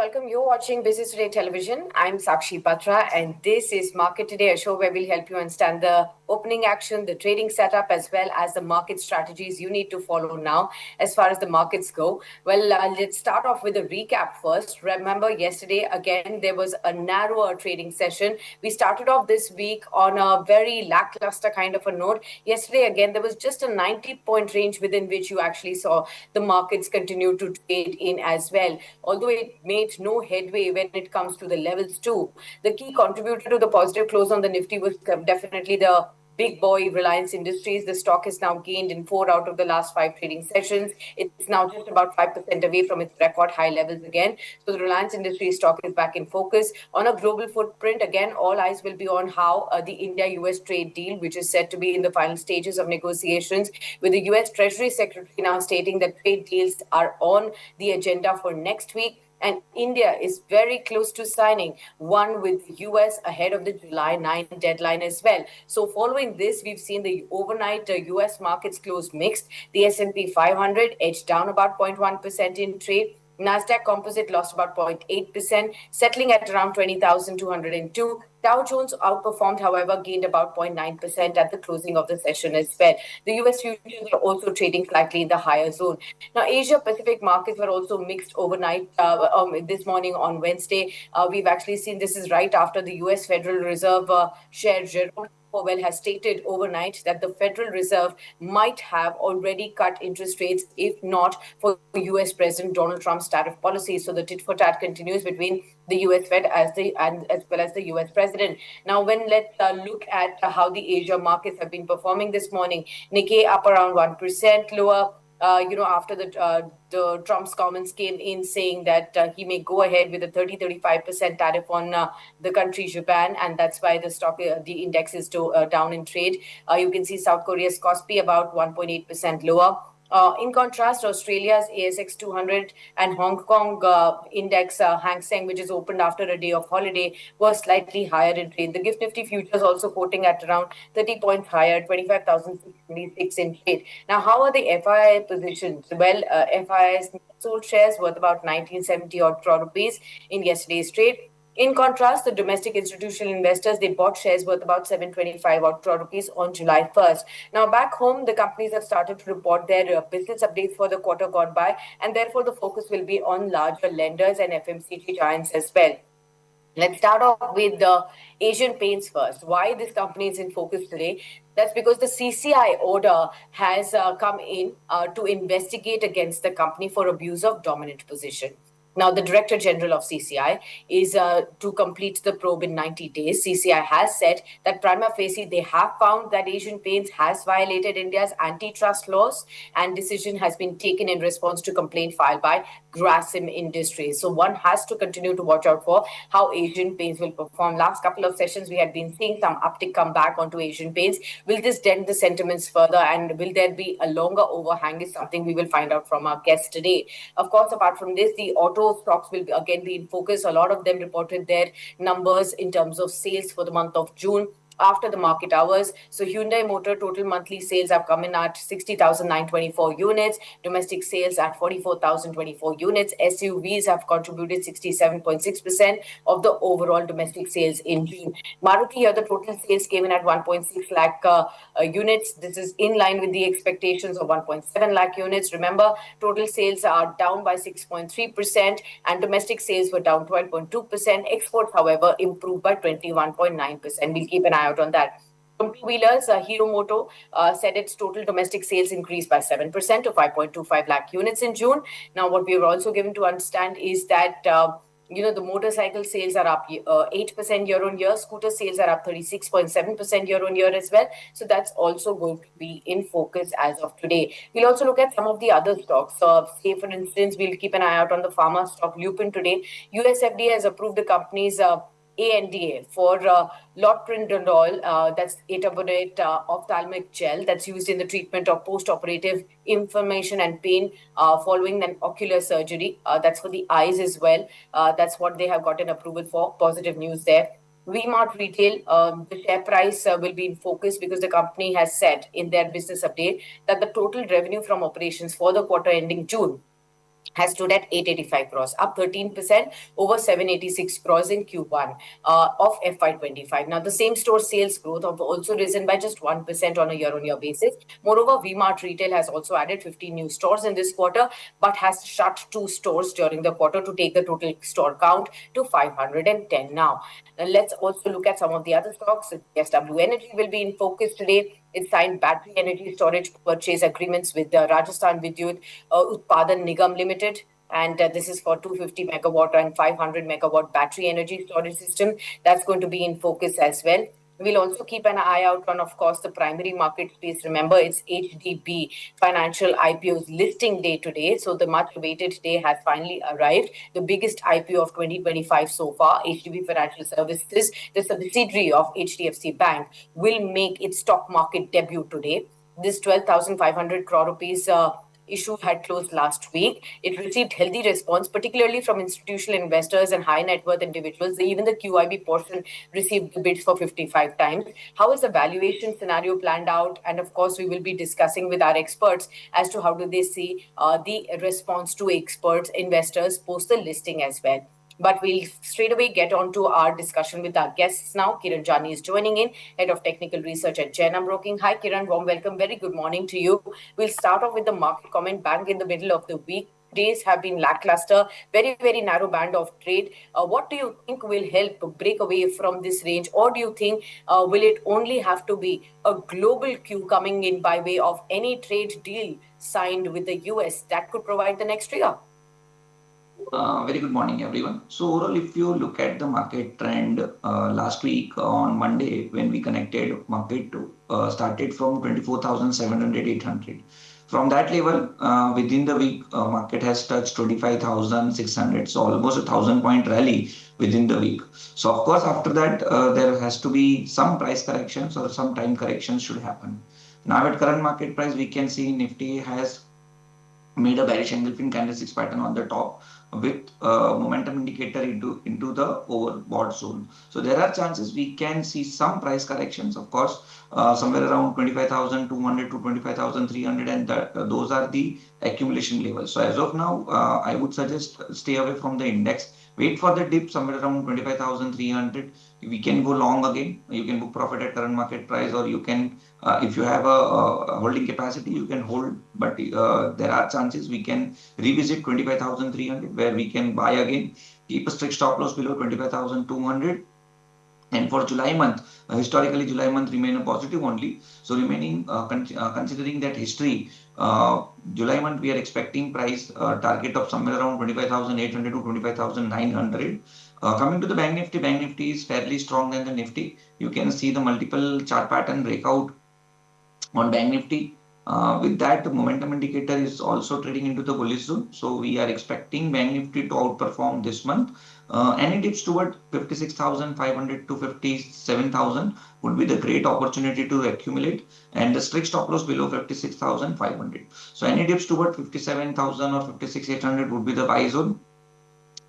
welcome. You're watching Business Today Television. I'm Sakshi Batra, and this is Market Today, a show where we'll help you understand the opening action, the trading setup, as well as the market strategies you need to follow now as far as the markets go. Well, let's start off with a recap first. Remember, yesterday, again, there was a narrower trading session. We started off this week on a very lackluster kind of a note. Yesterday, again, there was just a 90-point range within which you actually saw the markets continue to trade in as well. Although it made no headway when it comes to the levels too. The key contributor to the positive close on the Nifty was definitely the big boy Reliance Industries. The stock has now gained in 4 out of the last 5 trading sessions. It's now just about 5% away from its record high levels again. So the Reliance Industries stock is back in focus. On a global footprint, again, all eyes will be on how the India-US trade deal, which is said to be in the final stages of negotiations, with the US Treasury Secretary now stating that trade deals are on the agenda for next week. And India is very close to signing one with the US ahead of the July 9 deadline as well. So following this, we've seen the overnight US markets close mixed. The S&P 500 edged down about 0.1% in trade. Nasdaq Composite lost about 0.8%, settling at around 20,202. Dow Jones outperformed, however, gained about 0.9% at the closing of the session as well. The US futures are also trading slightly in the higher zone. Now, Asia Pacific markets were also mixed overnight this morning on Wednesday. We've actually seen this is right after the US Federal Reserve Chair Jerome Powell has stated overnight that the Federal Reserve might have already cut interest rates, if not for US President Donald Trump's tariff policy. So the tit for tat continues between the US Fed as well as the US President. Now, let's look at how the Asia markets have been performing this morning. Nikkei up around 1%, lower. After the Trump's comments came in saying that he may go ahead with a 35% tariff on the country Japan, and that's why the index is down in trade. You can see South Korea's Kospi about 1.8% lower. In contrast, Australia's ASX 200 and Hong Kong index Hang Seng, which is opened after a day of holiday, was slightly higher in trade. The GIFT Nifty futures also quoting at around 30 points higher, 25,626 in trade. Now, how are the FII positions? Well, FII's sold shares worth about 1970 odd crore rupees in yesterday's trade. In contrast, the domestic institutional investors, they bought shares worth about 725 odd crore rupees on July 1st. Now, back home, the companies have started to report their business updates for the quarter gone by, and therefore the focus will be on larger lenders and FMCG giants as well. Let's start off with the Asian Paints first. Why this company is in focus today? That's because the CCI order has come in to investigate against the company for abuse of dominant position. Now, the Director General of CCI is to complete the probe in 90 days. CCI has said that prima facie, they have found that Asian Paints has violated India's antitrust laws, and decision has been taken in response to complaint filed by Grasim Industries. So one has to continue to watch out for how Asian Paints will perform. Last couple of sessions, we had been seeing some uptick come back onto Asian Paints. Will this dent the sentiments further, and will there be a longer overhang is something we will find out from our guest today. Of course, apart from this, the auto stocks will again be in focus. A lot of them reported their numbers in terms of sales for the month of June after the market hours. So Hyundai Motor total monthly sales have come in at 60,924 units, domestic sales at 44,024 units. SUVs have contributed 67.6% of the overall domestic sales in June. Maruti here, the total sales came in at 1.6 lakh units. This is in line with the expectations of 1.7 lakh units. Remember, total sales are down by 6.3% and domestic sales were down 12.2%. Exports, however, improved by 21.9%. We'll keep an eye out on that. From two-wheelers, Hero Moto said its total domestic sales increased by 7% to 5.25 lakh units in June. Now, what we were also given to understand is that the motorcycle sales are up 8% year on year. Scooter sales are up 36.7% year on year as well. So that's also going to be in focus as of today. We'll also look at some of the other stocks. Say, for instance, we'll keep an eye out on the pharma stock Lupin today. US FDA has approved the company's ANDA for lotpridinol, that's etaponate ophthalmic gel that's used in the treatment of post-operative inflammation and pain following an ocular surgery. That's for the eyes as well. That's what they have gotten approval for. Positive news there. V-Mart Retail, the share price will be in focus because the company has said in their business update that the total revenue from operations for the quarter ending June has stood at 885 crores, up 13% over 786 crores in Q1 of FY25. Now, the same store sales growth have also risen by just 1% on a year-on-year basis. Moreover, V-Mart Retail has also added 15 new stores in this quarter, but has shut 2 stores during the quarter to take the total store count to 510 now. Let's also look at some of the other stocks. SW Energy will be in focus today. It signed battery energy storage purchase agreements with the Rajasthan Vidyut Utpadan Nigam Limited. And this is for 250 megawatt and 500 megawatt battery energy storage system. That's going to be in focus as well. We'll also keep an eye out on, of course, the primary market space. Remember, it's HDB Financial IPO's listing day today. So the much awaited day has finally arrived. The biggest IPO of 2025 so far, HDB Financial Services, the subsidiary of HDFC Bank, will make its stock market debut today. This 12,500 crore rupees issue had closed last week. It received healthy response, particularly from institutional investors and high net worth individuals. Even the QIB portion received the bids for 55 times. How is the valuation scenario planned out? And of course, we will be discussing with our experts as to how do they see the response to experts, investors post the listing as well. But we'll straight away get on to our discussion with our guests now. Kiran Jani is joining in, Head of Technical Research at Jainam Broking. Hi, Kiran. Warm welcome. Very good morning to you. We'll start off with the market comment bang in the middle of the week. Days have been lackluster, very, very narrow band of trade. What do you think will help break away from this range? Or do you think will it only have to be a global cue coming in by way of any trade deal signed with the US that could provide the next trigger? Very good morning, everyone. So overall, if you look at the market trend last week on Monday, when we connected, market started from 24,700, 800. From that level, within the week, market has touched 25,600. So almost 1,000-point rally within the week. So of course, after that, there has to be some price corrections or some time corrections should happen. Now at current market price, we can see Nifty has made a bearish engulfing candlesticks pattern on the top with momentum indicator into the overbought zone. So there are chances we can see some price corrections, of course, somewhere around 25,200 to 25,300, and those are the accumulation levels. So as of now, I would suggest stay away from the index. Wait for the dip somewhere around 25,300. We can go long again. You can book profit at current market price, or you can, if you have a holding capacity, you can hold. But there are chances we can revisit 25,300 where we can buy again. Keep a strict stop loss below 25,200. And for July month, historically July month remain a positive only. So remaining considering that history, July month we are expecting price target of somewhere around 25,800 to 25,900. Coming to the Bank Nifty is fairly strong than the Nifty. You can see the multiple chart pattern breakout on Bank Nifty. With that, the momentum indicator is also trading into the bullish zone. So we are expecting Bank Nifty to outperform this month. Any dips toward 56,500 to 57,000 would be the great opportunity to accumulate, and the strict stop loss below 56,500. So any dips toward 57,000 or 56,800 would be the buy zone.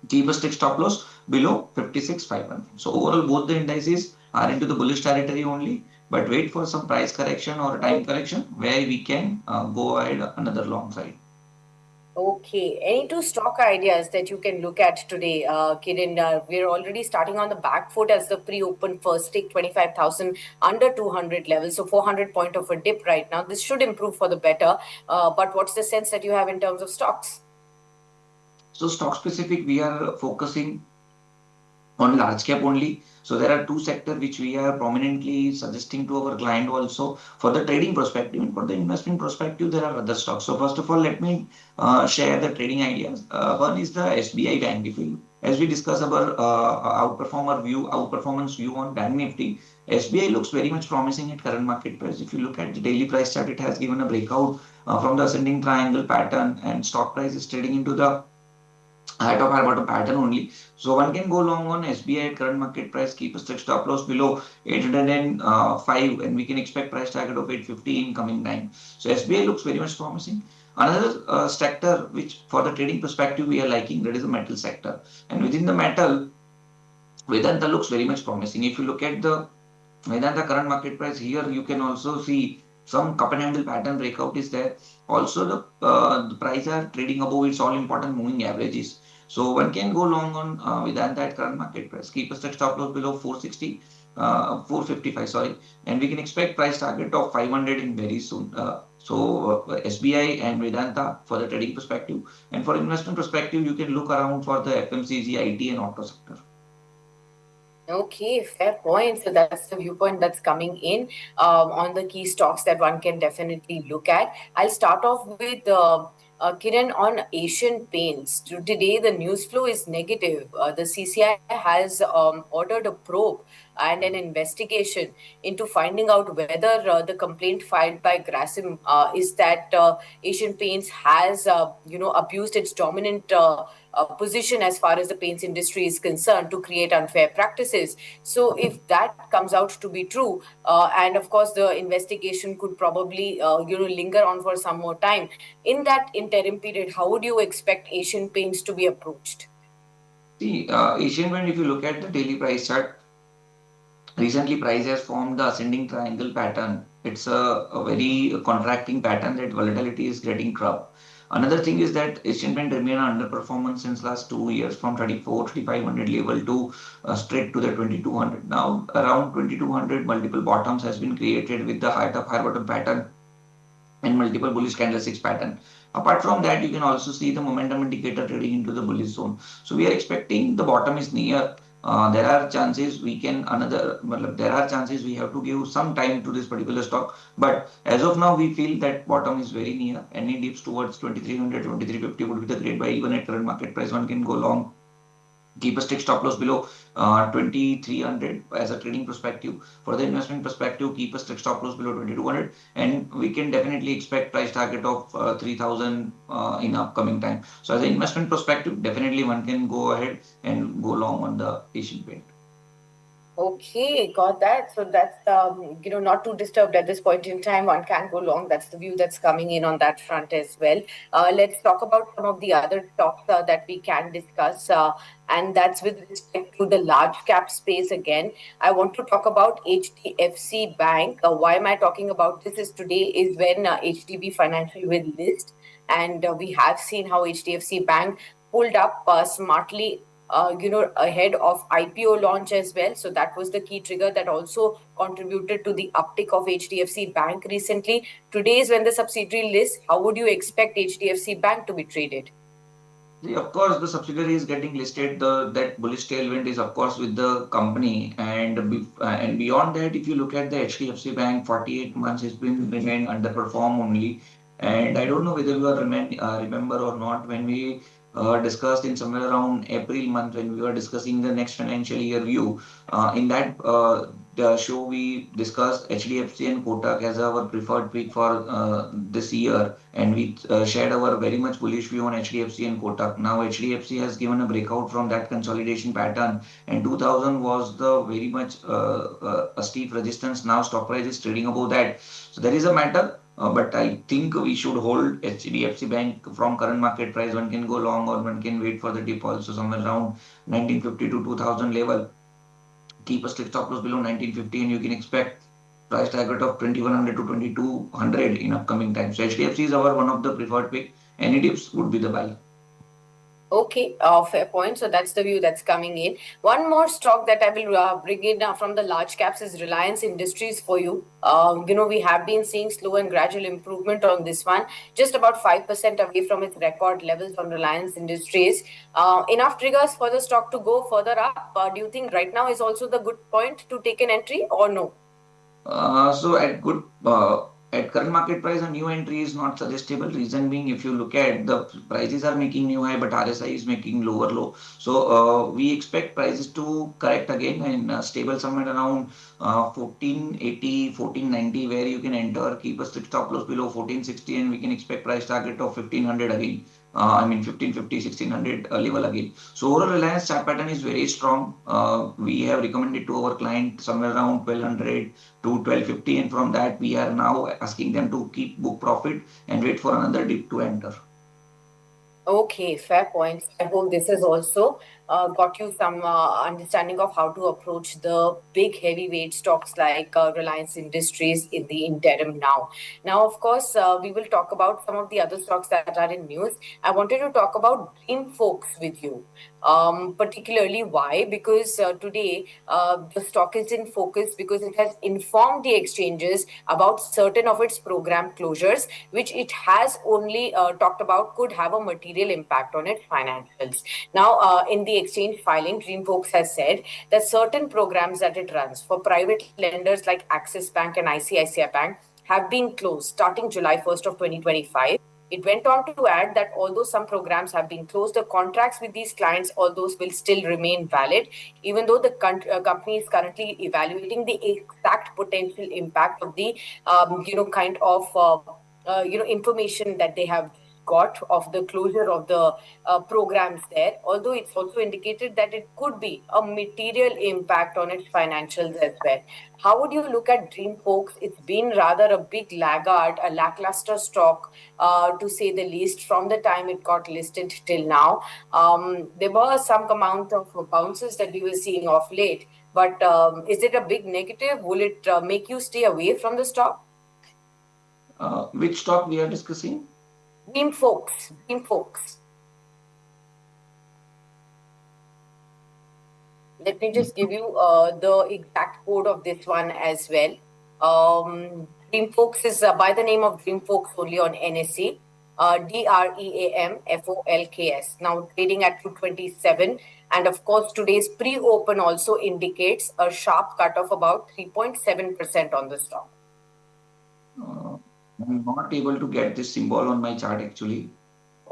Keep a strict stop loss below 56,500. So overall, both the indices are into the bullish territory only, but wait for some price correction or time correction where we can go ahead another long side. Okay, any two stock ideas that you can look at today, Kiran? We're already starting on the back foot as the pre-open first take 25,000 under 200 levels, so 400 point of a dip right now. This should improve for the better, but what's the sense that you have in terms of stocks? So stock specific, we are focusing on large cap only. So there are two sectors which we are prominently suggesting to our client also for the trading perspective, and for the investment perspective, there are other stocks. So first of all, let me share the trading ideas. One is the SBI Bank Nifty. As we discuss about outperformance view on Bank Nifty, SBI looks very much promising at current market price. If you look at the daily price chart, it has given a breakout from the ascending triangle pattern, and stock price is trading into the height of our bottom pattern only. So one can go long on SBI at current market price, keep a strict stop loss below 805, and we can expect price target of 850 in coming time. So SBI looks very much promising. Another sector which for the trading perspective we are liking, that is the metal sector. And within the metal, Vedanta looks very much promising. If you look at the Vedanta current market price here, you can also see some cup and handle pattern breakout is there. Also, the price are trading above its all important moving averages. So one can go long on Vedanta at current market price. Keep a stop loss below 460, 455, sorry, and we can expect price target of 500 in very soon. SBI and Vedanta for the trading perspective, and for investment perspective, you can look around for the FMCG, IT, and auto sector. Okay, fair point. So that's the viewpoint that's coming in on the key stocks that one can definitely look at. I'll start off with Kiran on Asian Paints. Today, the news flow is negative. The CCI has ordered a probe and an investigation into finding out whether the complaint filed by Grasim is that Asian Paints has, abused its dominant position as far as the paints industry is concerned to create unfair practices. So if that comes out to be true, and of course the investigation could probably linger on for some more time, in that interim period, how would you expect Asian Paints to be approached? See, Asian Paint, if you look at the daily price chart, recently price has formed the ascending triangle pattern. It's a very contracting pattern that volatility is getting trapped. Another thing is that Asian Paint remain underperformance since last 2 years from 34, 3500 level to straight to the 2200. Now around 2200 multiple bottoms has been created with the high top high bottom pattern and multiple bullish candlesticks pattern. Apart from that, you can also see the momentum indicator trading into the bullish zone. So we are expecting the bottom is near. There are chances we can there are chances we have to give some time to this particular stock. But as of now, we feel that bottom is very near. Any dips towards 2300, 2350 would be the great buy. Even at current market price, one can go long. Keep a strict stop loss below 2300 as a trading perspective. For the investment perspective, keep a strict stop loss below 2200, and we can definitely expect price target of 3000 in upcoming time. So as an investment perspective, definitely one can go ahead and go long on the Asian Paint. Okay, got that. So that's not too disturbed at this point in time. One can go long. That's the view that's coming in on that front as well. Let's talk about some of the other stocks that we can discuss, and that's with respect to the large cap space again. I want to talk about HDFC Bank. Why am I talking about this? Is today is when HDB Financial will list, and we have seen how HDFC Bank pulled up smartly ahead of IPO launch as well. So that was the key trigger that also contributed to the uptick of HDFC Bank recently. Today is when the subsidiary lists. How would you expect HDFC Bank to be traded? See, of course, the subsidiary is getting listed. That bullish tailwind is, of course, with the company, and beyond that, if you look at the HDFC Bank, 48 months has been remain underperform only. And I don't know whether you are remember or not when we discussed in somewhere around April month when we were discussing the next financial year view. In that the show we discussed HDFC and Kotak as our preferred pick for this year, and we shared our very much bullish view on HDFC and Kotak. Now HDFC has given a breakout from that consolidation pattern, and 2000 was the very much a steep resistance. Now stock price is trading above that, so there is a matter. But I think we should hold HDFC Bank from current market price. One can go long or one can wait for the dip also somewhere around 1950 to 2000 level. Keep a strict stop loss below 1950 and you can expect price target of 2100 to 2200 in upcoming time. So HDFC is our one of the preferred pick. Any dips would be the buy. Okay, fair point. So that's the view that's coming in. One more stock that I will bring in from the large caps is Reliance Industries for you. We have been seeing slow and gradual improvement on this one, just about 5% away from its record levels on Reliance Industries. Enough triggers for the stock to go further up. Do you think right now is also the good point to take an entry or no? So at current market price, a new entry is not suggestible. Reason being, if you look at the prices are making new high, but RSI is making lower low. So we expect prices to correct again and stable somewhere around 1480, 1490, where you can enter, keep a strict stop loss below 1460, and we can expect price target of 1500 again. 1550, 1600 level again. So overall Reliance chart pattern is very strong. We have recommended to our client somewhere around 1200 to 1250, and from that we are now asking them to keep book profit and wait for another dip to enter. Okay, fair points. I hope this is also got you some understanding of how to approach the big heavyweight stocks like Reliance Industries in the interim now. Now, of course, we will talk about some of the other stocks that are in news. I wanted to talk about Dream Folks with you. Particularly why? Because today the stock is in focus because it has informed the exchanges about certain of its program closures, which it has only talked about could have a material impact on its financials. Now, in the exchange filing, Dreamfolks has said that certain programs that it runs for private lenders like Axis Bank and ICICI Bank have been closed starting July 1st of 2025. It went on to add that although some programs have been closed, the contracts with these clients, all those will still remain valid, even though the company is currently evaluating the exact potential impact of the, kind of, information that they have got of the closure of the programs there, although it's also indicated that it could be a material impact on its financials as well. How would you look at Dream Folks? It's been rather a big laggard, a lackluster stock, to say the least, from the time it got listed till now. There were some amount of bounces that we were seeing of late, but is it a big negative? Will it make you stay away from the stock? Which stock we are discussing? Dream Folks, Dream Folks. Let me just give you the exact code of this one as well. Dreamfolks is by the name of Dreamfolks only on NSE. DREAMFOLKS. Now trading at 227. And of course, today's pre-open also indicates a sharp cut of about 3.7% on the stock. I'm not able to get this symbol on my chart actually.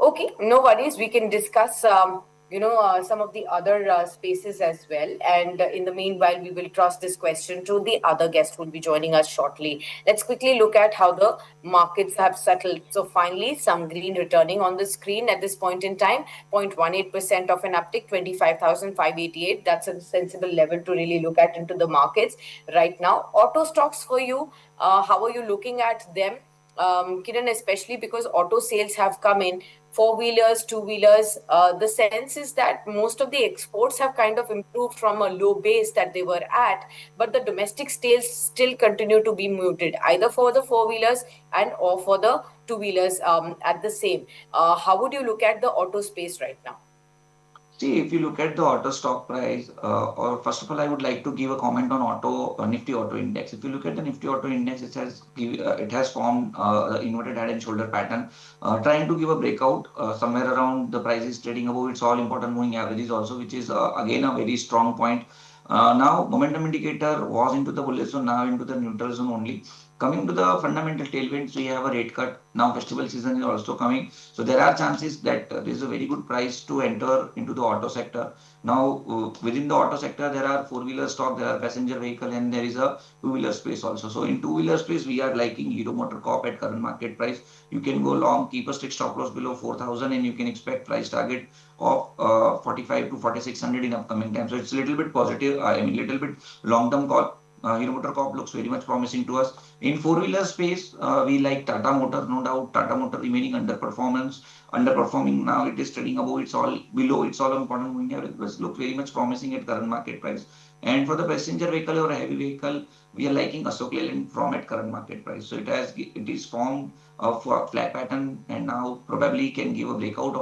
Okay, no worries. We can discuss, some of the other spaces as well. And in the meanwhile, we will toss this question to the other guest who will be joining us shortly. Let's quickly look at how the markets have settled. So finally, some green returning on the screen at this point in time, 0.18% of an uptick, 25,588. That's a sensible level to really look at into the markets right now. Auto stocks for you, how are you looking at them? Kiran, especially because auto sales have come in, four-wheelers, two-wheelers. The sense is that most of the exports have kind of improved from a low base that they were at, but the domestic sales still continue to be muted, either for the four-wheelers and or for the two-wheelers at the same. How would you look at the auto space right now? See, if you look at the auto stock price, or first of all, I would like to give a comment on auto Nifty Auto Index. If you look at the Nifty Auto Index, it has formed the inverted head and shoulder pattern, trying to give a breakout somewhere around the price is trading above its all important moving averages also, which is again a very strong point. Now momentum indicator was into the bullish zone, now into the neutral zone only. Coming to the fundamental tailwinds, we have a rate cut. Now festival season is also coming. So there are chances that there is a very good price to enter into the auto sector. Now within the auto sector, there are four-wheeler stock, there are passenger vehicle, and there is a two-wheeler space also. So in two-wheeler space, we are liking Hero Motor Corp at current market price. You can go long, keep a strict stop loss below 4,000 and you can expect price target of 45 to 4,600 in upcoming time. So it's a little bit positive, little bit long-term call. Hero Motor Corp looks very much promising to us. In four-wheeler space, we like Tata Motor, no doubt. Tata Motor remaining underperforming now. It is trading above its all, below its all important moving average, but look very much promising at current market price. And for the passenger vehicle or a heavy vehicle, we are liking Ashok Leyland from at current market price. So it is formed of a flat pattern and now probably can give a breakout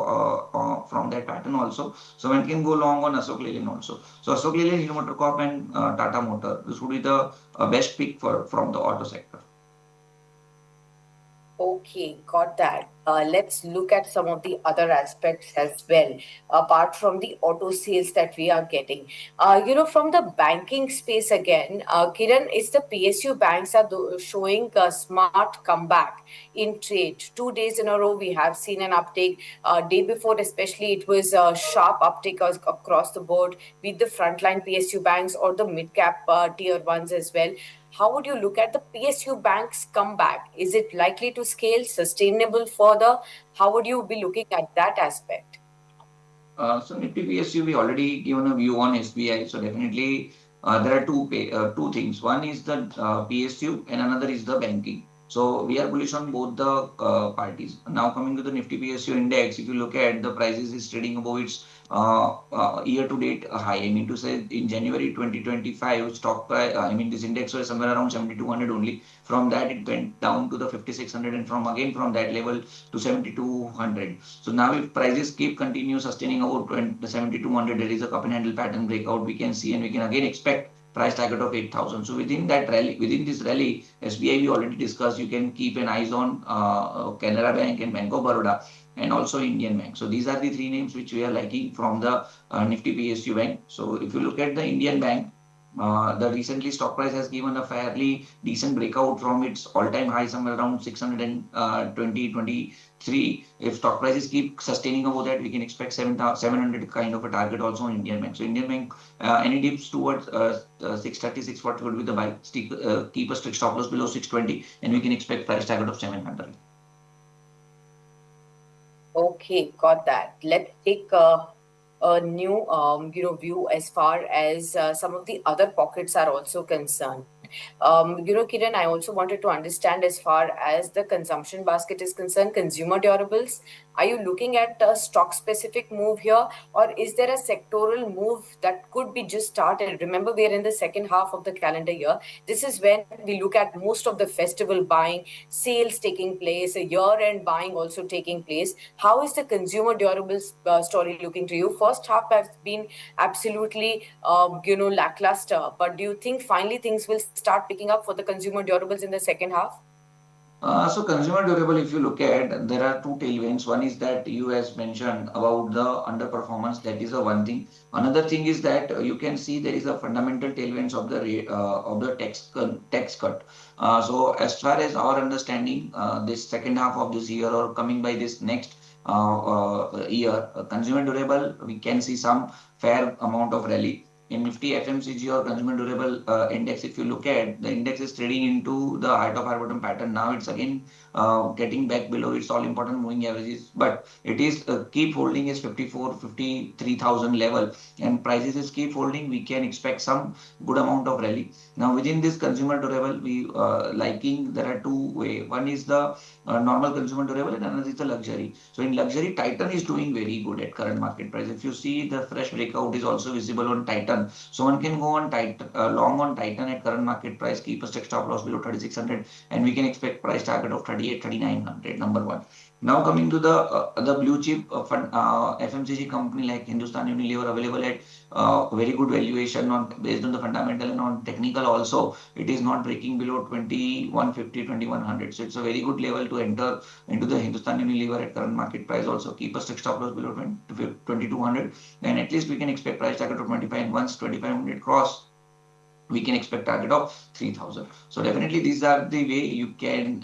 from that pattern also. So one can go long on Ashok Leyland also. So Ashok Leyland, Hero Motor Corp and Tata Motor, this would be the best pick from the auto sector. Okay, got that. Let's look at some of the other aspects as well, apart from the auto sales that we are getting. From the banking space again, Kiran, it's the PSU banks are showing a smart comeback in trade. 2 days in a row, we have seen an uptake. Day before, especially, it was a sharp uptake across the board with the frontline PSU banks or the mid-cap tier ones as well. How would you look at the PSU banks comeback? Is it likely to scale, sustainable further? How would you be looking at that aspect? So Nifty PSU, we already given a view on SBI. So definitely there are two things. One is the PSU and another is the banking. So we are bullish on both the parties. Now coming to the Nifty PSU index, if you look at the prices is trading above its year to date high. I mean to say in January 2025 stock price, I mean this index was somewhere around 7200 only. From that it went down to the 5600 and from that level to 7200. So now if prices keep continue sustaining about 7200, there is a cup and handle pattern breakout we can see, and we can again expect price target of 8,000. So within that rally, within this rally, SBI we already discussed. You can keep an eyes on Canara Bank and Bank of Baroda, and also Indian Bank. So these are the three names which we are liking from the Nifty PSU Bank. So if you look at the Indian Bank, the recently stock price has given a fairly decent breakout from its all-time high somewhere around 623. If stock prices keep sustaining over that, we can expect 700 kind of a target also on Indian Bank. So Indian Bank, any dips towards 630, 640 would be the buy. Keep a strict stop loss below 620, and we can expect price target of 700. Okay, got that. Let's take a new view as far as some of the other pockets are also concerned. Kiran, I also wanted to understand as far as the consumption basket is concerned, consumer durables. Are you looking at a stock specific move here, or is there a sectoral move that could be just started? Remember, we are in the second half of the calendar year. This is when we look at most of the festival buying, sales taking place, a year-end buying also taking place. How is the consumer durables story looking to you? First half has been absolutely, lackluster. But do you think finally things will start picking up for the consumer durables in the second half? So consumer durable, if you look at, there are two tailwinds. One is that you has mentioned about the underperformance. That is a one thing. Another thing is that you can see there is a fundamental tailwinds of the tax cut. So as far as our understanding, this second half of this year or coming by this next year, consumer durable, we can see some fair amount of rally in Nifty FMCG or consumer durable index. If you look at, the index is trading into the height of our bottom pattern. Now it's again getting back below its all important moving averages, but it is keep holding its 53,000 level, and prices is keep holding. We can expect some good amount of rally. Now within this consumer durable, we liking, there are two way. One is the normal consumer durable, and another is the luxury. So in luxury, Titan is doing very good at current market price. If you see, the fresh breakout is also visible on Titan. So one can go on long on Titan at current market price, keep a strict stop loss below 3600, and we can expect price target of 38, 3900. Number one. Now coming to the blue chip FMCG company like Hindustan Unilever, available at very good valuation on based on the fundamental and on technical also. It is not breaking below 2150, 2100. So it's a very good level to enter into the Hindustan Unilever at current market price. Also keep a strict stop loss below 2200, and at least we can expect price target of 25. And once 2500 cross, we can expect target of 3000. So definitely these are the way you can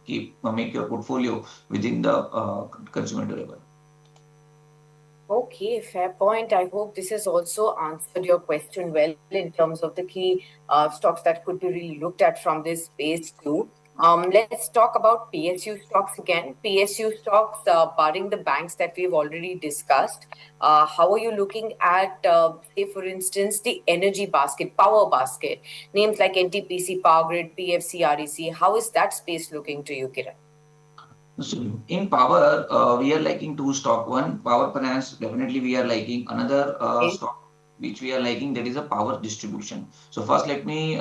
make your portfolio within the consumer durable. Okay, fair point. I hope this has also answered your question well in terms of the key stocks that could be really looked at from this space too. Let's talk about PSU stocks again. PSU stocks, barring the banks that we've already discussed, how are you looking at, say, for instance, the energy basket, power basket, names like NTPC, Power Grid, PFC, REC? How is that space looking to you, Kiran? So in power, we are liking two stock. One, power finance, definitely we are liking. Another Okay. stock which we are liking, that is a power distribution. So first, let me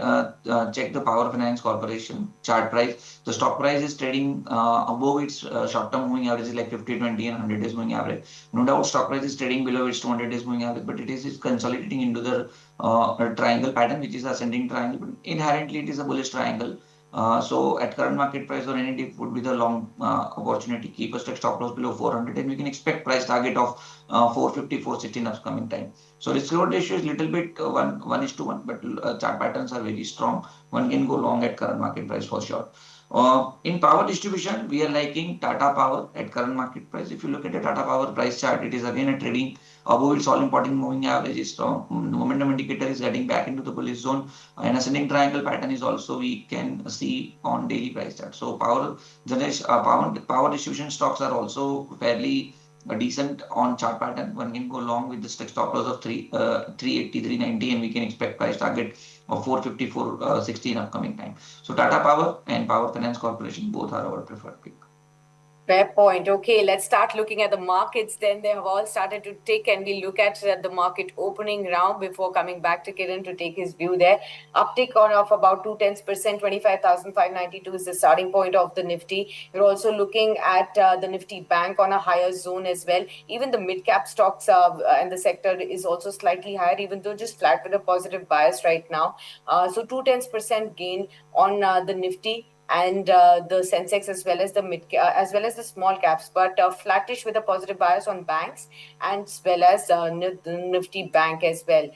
check the Power Finance Corporation chart price. The stock price is trading above its short-term moving average, like 50, 20, and 100 days moving average. No doubt, stock price is trading below its 200 days moving average, but it is consolidating into the triangle pattern, which is ascending triangle. But inherently, it is a bullish triangle. So at current market price or any dip would be the long opportunity. Keep a stop loss below 400, and we can expect price target of 450, 460 in upcoming time. So risk reward ratio is little bit 1:1, but chart patterns are very strong. One can go long at current market price for sure. In power distribution, we are liking Tata Power at current market price. If you look at the Tata Power price chart, it is again a trading above its all important moving averages. So momentum indicator is getting back into the bullish zone. An ascending triangle pattern is also we can see on daily price chart. So power distribution stocks are also fairly decent on chart pattern. One can go long with the stop loss of 380, 390, and we can expect price target of 454 60 in upcoming time. So Tata Power and Power Finance Corporation both are our preferred pick. Fair point. Okay, let's start looking at the markets then. They have all started to tick, and we look at the market opening round before coming back to Kiran to take his view there. Uptick on of about 2/10%, 25,592 is the starting point of the Nifty. You're also looking at the Nifty Bank on a higher zone as well. Even the mid cap stocks and the sector is also slightly higher, even though just flat with a positive bias right now. So 2/10% gain on the Nifty and the Sensex as well as the as well as the small caps, but flattish with a positive bias on banks and as well as the Nifty Bank as well,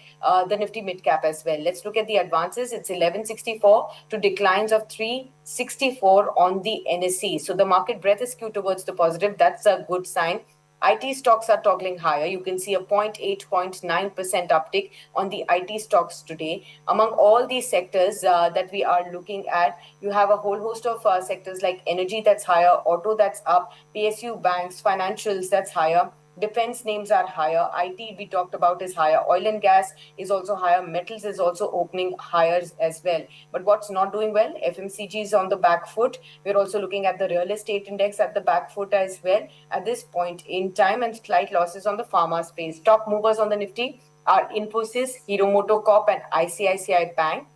the Nifty mid cap as well. Let's look at the advances. It's 1164 to declines of 364 on the NSE. So the market breadth is skewed towards the positive. That's a good sign. IT stocks are toggling higher. You can see a 0.8, 0.9% uptick on the IT stocks today. Among all these sectors that we are looking at, you have a whole host of sectors like energy that's higher, auto that's up, PSU banks, financials that's higher. Defense names are higher. IT we talked about is higher. Oil and gas is also higher. Metals is also opening higher as well. But what's not doing well? FMCG is on the back foot. We're also looking at the real estate index at the back foot as well at this point in time, and slight losses on the pharma space. Top movers on the Nifty are Infosys, Hero MotoCorp, and ICICI Bank.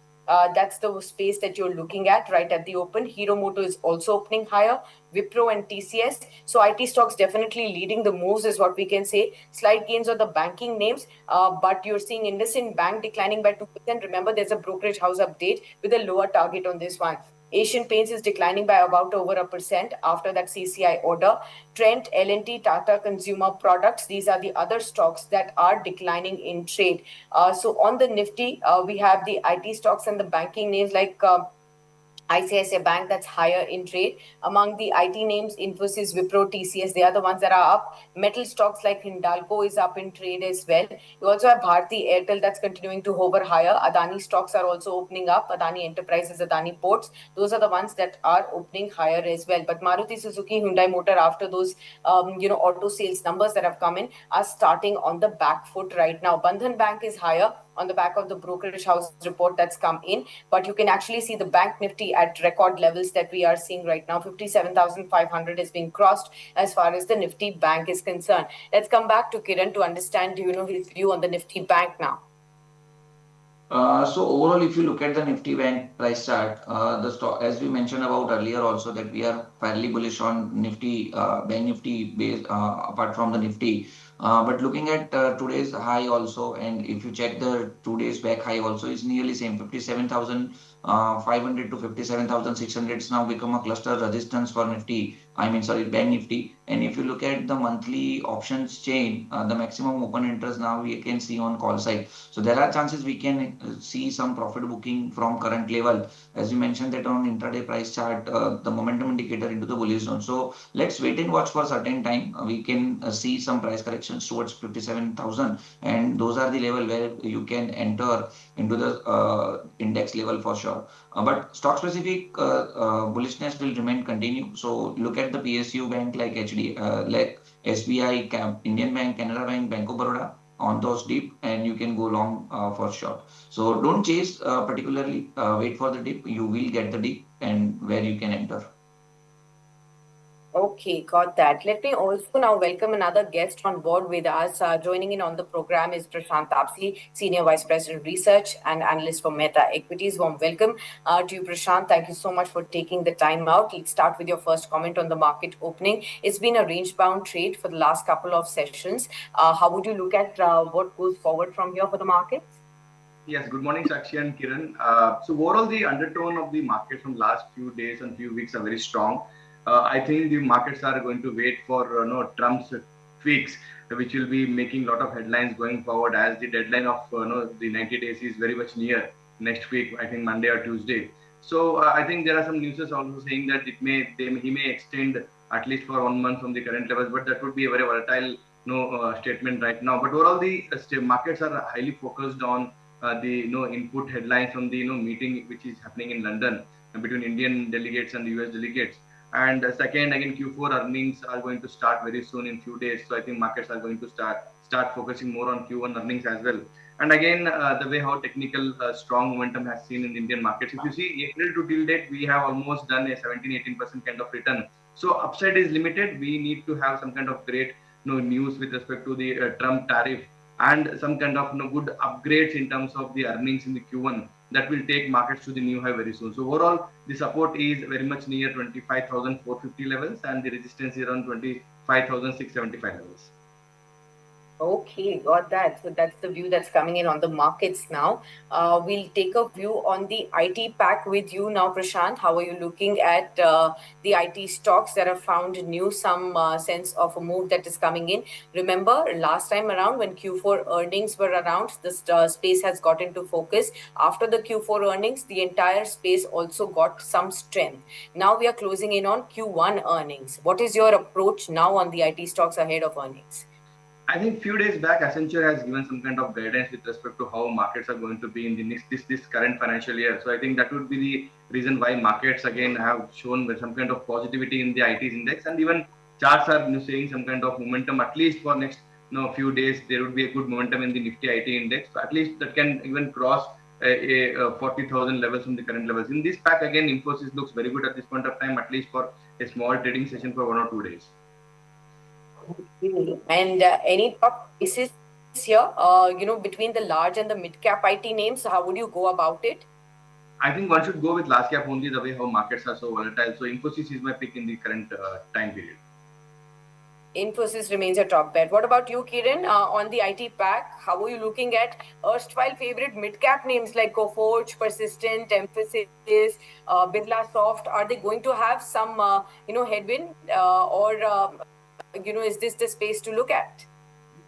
That's the space that you're looking at right at the open. Hero Moto is also opening higher, Wipro and TCS. So IT stocks definitely leading the moves is what we can say. Slight gains on the banking names, but you're seeing IndusInd Bank declining by 2%. Remember, there's a brokerage house update with a lower target on this one. Asian Paints is declining by about over 1% after that CCI order. Trent, L&T, Tata Consumer Products, these are the other stocks that are declining in trade. So on the Nifty, we have the IT stocks and the banking names like ICICI Bank that's higher in trade. Among the IT names, Infosys, Wipro, TCS, they are the ones that are up. Metal stocks like Hindalco is up in trade as well. You also have Bharti Airtel that's continuing to hover higher. Adani stocks are also opening up. Adani Enterprises, Adani Ports, those are the ones that are opening higher as well. But Maruti Suzuki, Hyundai Motor, after those auto sales numbers that have come in, are starting on the back foot right now. Bandhan Bank is higher on the back of the brokerage house report that's come in, but you can actually see the bank Nifty at record levels that we are seeing right now. 57,500 is being crossed as far as the Nifty Bank is concerned. Let's come back to Kiran to understand his view on the Nifty Bank now. So overall, if you look at the Nifty Bank price chart, the stock, as we mentioned about earlier, also that we are fairly bullish on Nifty, Bank Nifty based apart from the Nifty. But looking at today's high also, and if you check the 2 days back high also is nearly same 57,500 to 57,600. It's now become a cluster resistance for Nifty. I mean, sorry, Bank Nifty. And if you look at the monthly options chain, the maximum open interest now we can see on call side. So there are chances we can see some profit booking from current level. As you mentioned that on intraday price chart, the momentum indicator into the bullish zone. So let's wait and watch for a certain time. We can see some price corrections towards 57,000, and those are the level where you can enter into the index level for sure. But stock specific bullishness will remain continue. So look at the PSU bank like like SBI, Indian Bank, Canara Bank, Bank of Baroda on those dip, and you can go long for short. So don't chase particularly, wait for the dip. You will get the dip and where you can enter. Okay, got that. Let me also now welcome another guest on board with us. Joining in on the program is Prashant Tapsi, Senior Vice President Research and Analyst for Meta Equities. Warm welcome to you, Prashant. Thank you so much for taking the time out. Let's start with your first comment on the market opening. It's been a range-bound trade for the last couple of sessions. How would you look at what goes forward from here for the markets? Yes, good morning, Sakshi and Kiran. So overall, the undertone of the market from last few days and few weeks are very strong. I think the markets are going to wait for Trump's tweaks, which will be making a lot of headlines going forward, as the deadline of the 90 days is very much near next week. I think Monday or Tuesday. So I think there are some news also saying that he may extend at least for 1 month from the current levels, but that would be a very volatile statement right now. But overall, the markets are highly focused on the input headlines from the meeting which is happening in London between Indian delegates and the US delegates. And second, again, Q4 earnings are going to start very soon in few days. So I think markets are going to start focusing more on Q1 earnings as well. And again, the way how technical strong momentum has seen in the Indian markets. If you see April to till date, we have almost done a 17-18% kind of return. So upside is limited. We need to have some kind of great news with respect to the Trump tariff and some kind of good upgrades in terms of the earnings in the Q1 that will take markets to the new high very soon. So overall, the support is very much near 25,450 levels and the resistance is around 25,675 levels. Okay, got that. So that's the view that's coming in on the markets now. We'll take a view on the IT pack with you now, Prashant. How are you looking at the IT stocks that have found some sense of a move that is coming in? Remember, last time around when Q4 earnings were around, this space has got into focus. After the Q4 earnings, the entire space also got some strength. Now we are closing in on Q1 earnings. What is your approach now on the IT stocks ahead of earnings? I think few days back, Accenture has given some kind of guidance with respect to how markets are going to be in the this current financial year. So I think that would be the reason why markets again have shown some kind of positivity in the ITs index, and even charts are saying some kind of momentum. At least for next few days, there would be a good momentum in the Nifty IT index. So at least that can even cross a 40,000 levels from the current levels. In this pack again, Infosys looks very good at this point of time, at least for a small trading session for 1 or 2 days. And any top pieces here, between the large and the mid cap IT names, how would you go about it? I think one should go with large cap only, the way how markets are so volatile. So Infosys is my pick in the current time period. Infosys remains a top bet. What about you, Kiran? On the IT pack, how are you looking at erstwhile favorite mid-cap names like Coforge, Persistent, Emphasis, Birla Soft? Are they going to have some, headwind, or is this the space to look at?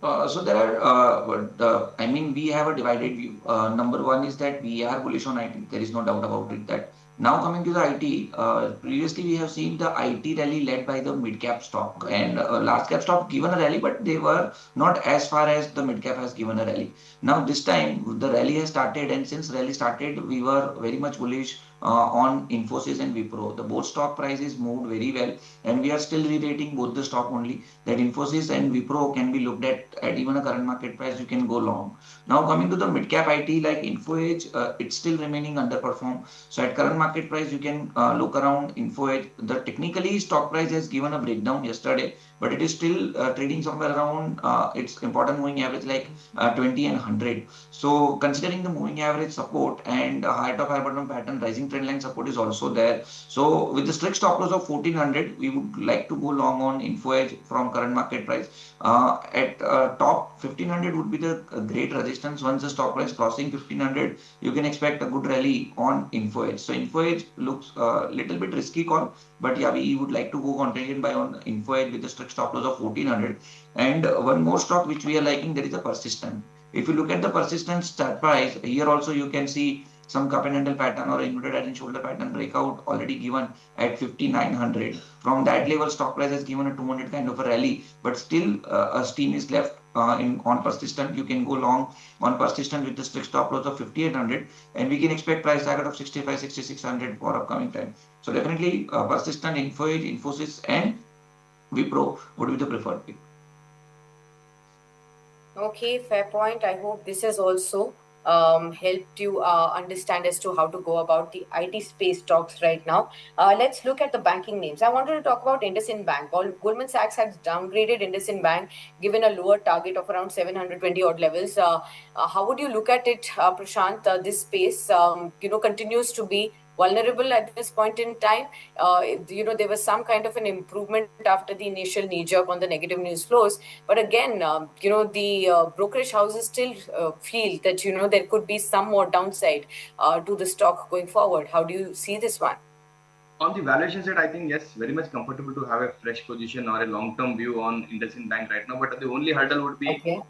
So there are, we have a divided view. Number one is that we are bullish on IT. There is no doubt about it. That now coming to the IT, previously we have seen the IT rally led by the mid cap stock and large cap stock given a rally, but they were not as far as the mid cap has given a rally. Now this time the rally has started, and since rally started, we were very much bullish on Infosys and Wipro. The both stock prices moved very well, and we are still re-rating both the stock only. That Infosys and Wipro can be looked at even a current market price. You can go long. Now coming to the mid cap IT like Info Edge, it's still remaining underperformed. So at current market price, you can look around Info Edge. The technically stock price has given a breakdown yesterday, but it is still trading somewhere around its important moving average like 20 and 100. So considering the moving average support and high top high bottom pattern, rising trend line support is also there. So with the strict stop loss of 1400, we would like to go long on Info Edge from current market price. At top 1500 would be the great resistance. Once the stock price crossing 1500, you can expect a good rally on Info Edge. So Info Edge looks a little bit risky call, but yeah, we would like to go contrarian buy on Info Edge with the strict stop loss of 1400. And one more stock which we are liking, there is a Persistent. If you look at the Persistent start price, here also you can see some cup and handle pattern or inverted head and shoulder pattern breakout already given at 5900. From that level, stock price has given a 200 kind of a rally, but still a steam is left on Persistent. You can go long on Persistent with the strict stop loss of 5800, and we can expect price target of 65, 6600 for upcoming time. So definitely Persistent, Info Edge, Infosys, and Wipro would be the preferred pick. Okay, fair point. I hope this has also helped you understand as to how to go about the IT space stocks right now. Let's look at the banking names. I wanted to talk about IndusInd Bank. Goldman Sachs has downgraded IndusInd Bank given a lower target of around 720 odd levels. How would you look at it, Prashant? This space continues to be vulnerable at this point in time. There was some kind of an improvement after the initial knee-jerk on the negative news flows. But again, the brokerage houses still feel that, there could be some more downside to the stock going forward. How do you see this one? On the valuation side, I think, yes, very much comfortable to have a fresh position or a long-term view on IndusInd Bank right now. But the only hurdle would be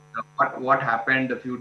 what happened a few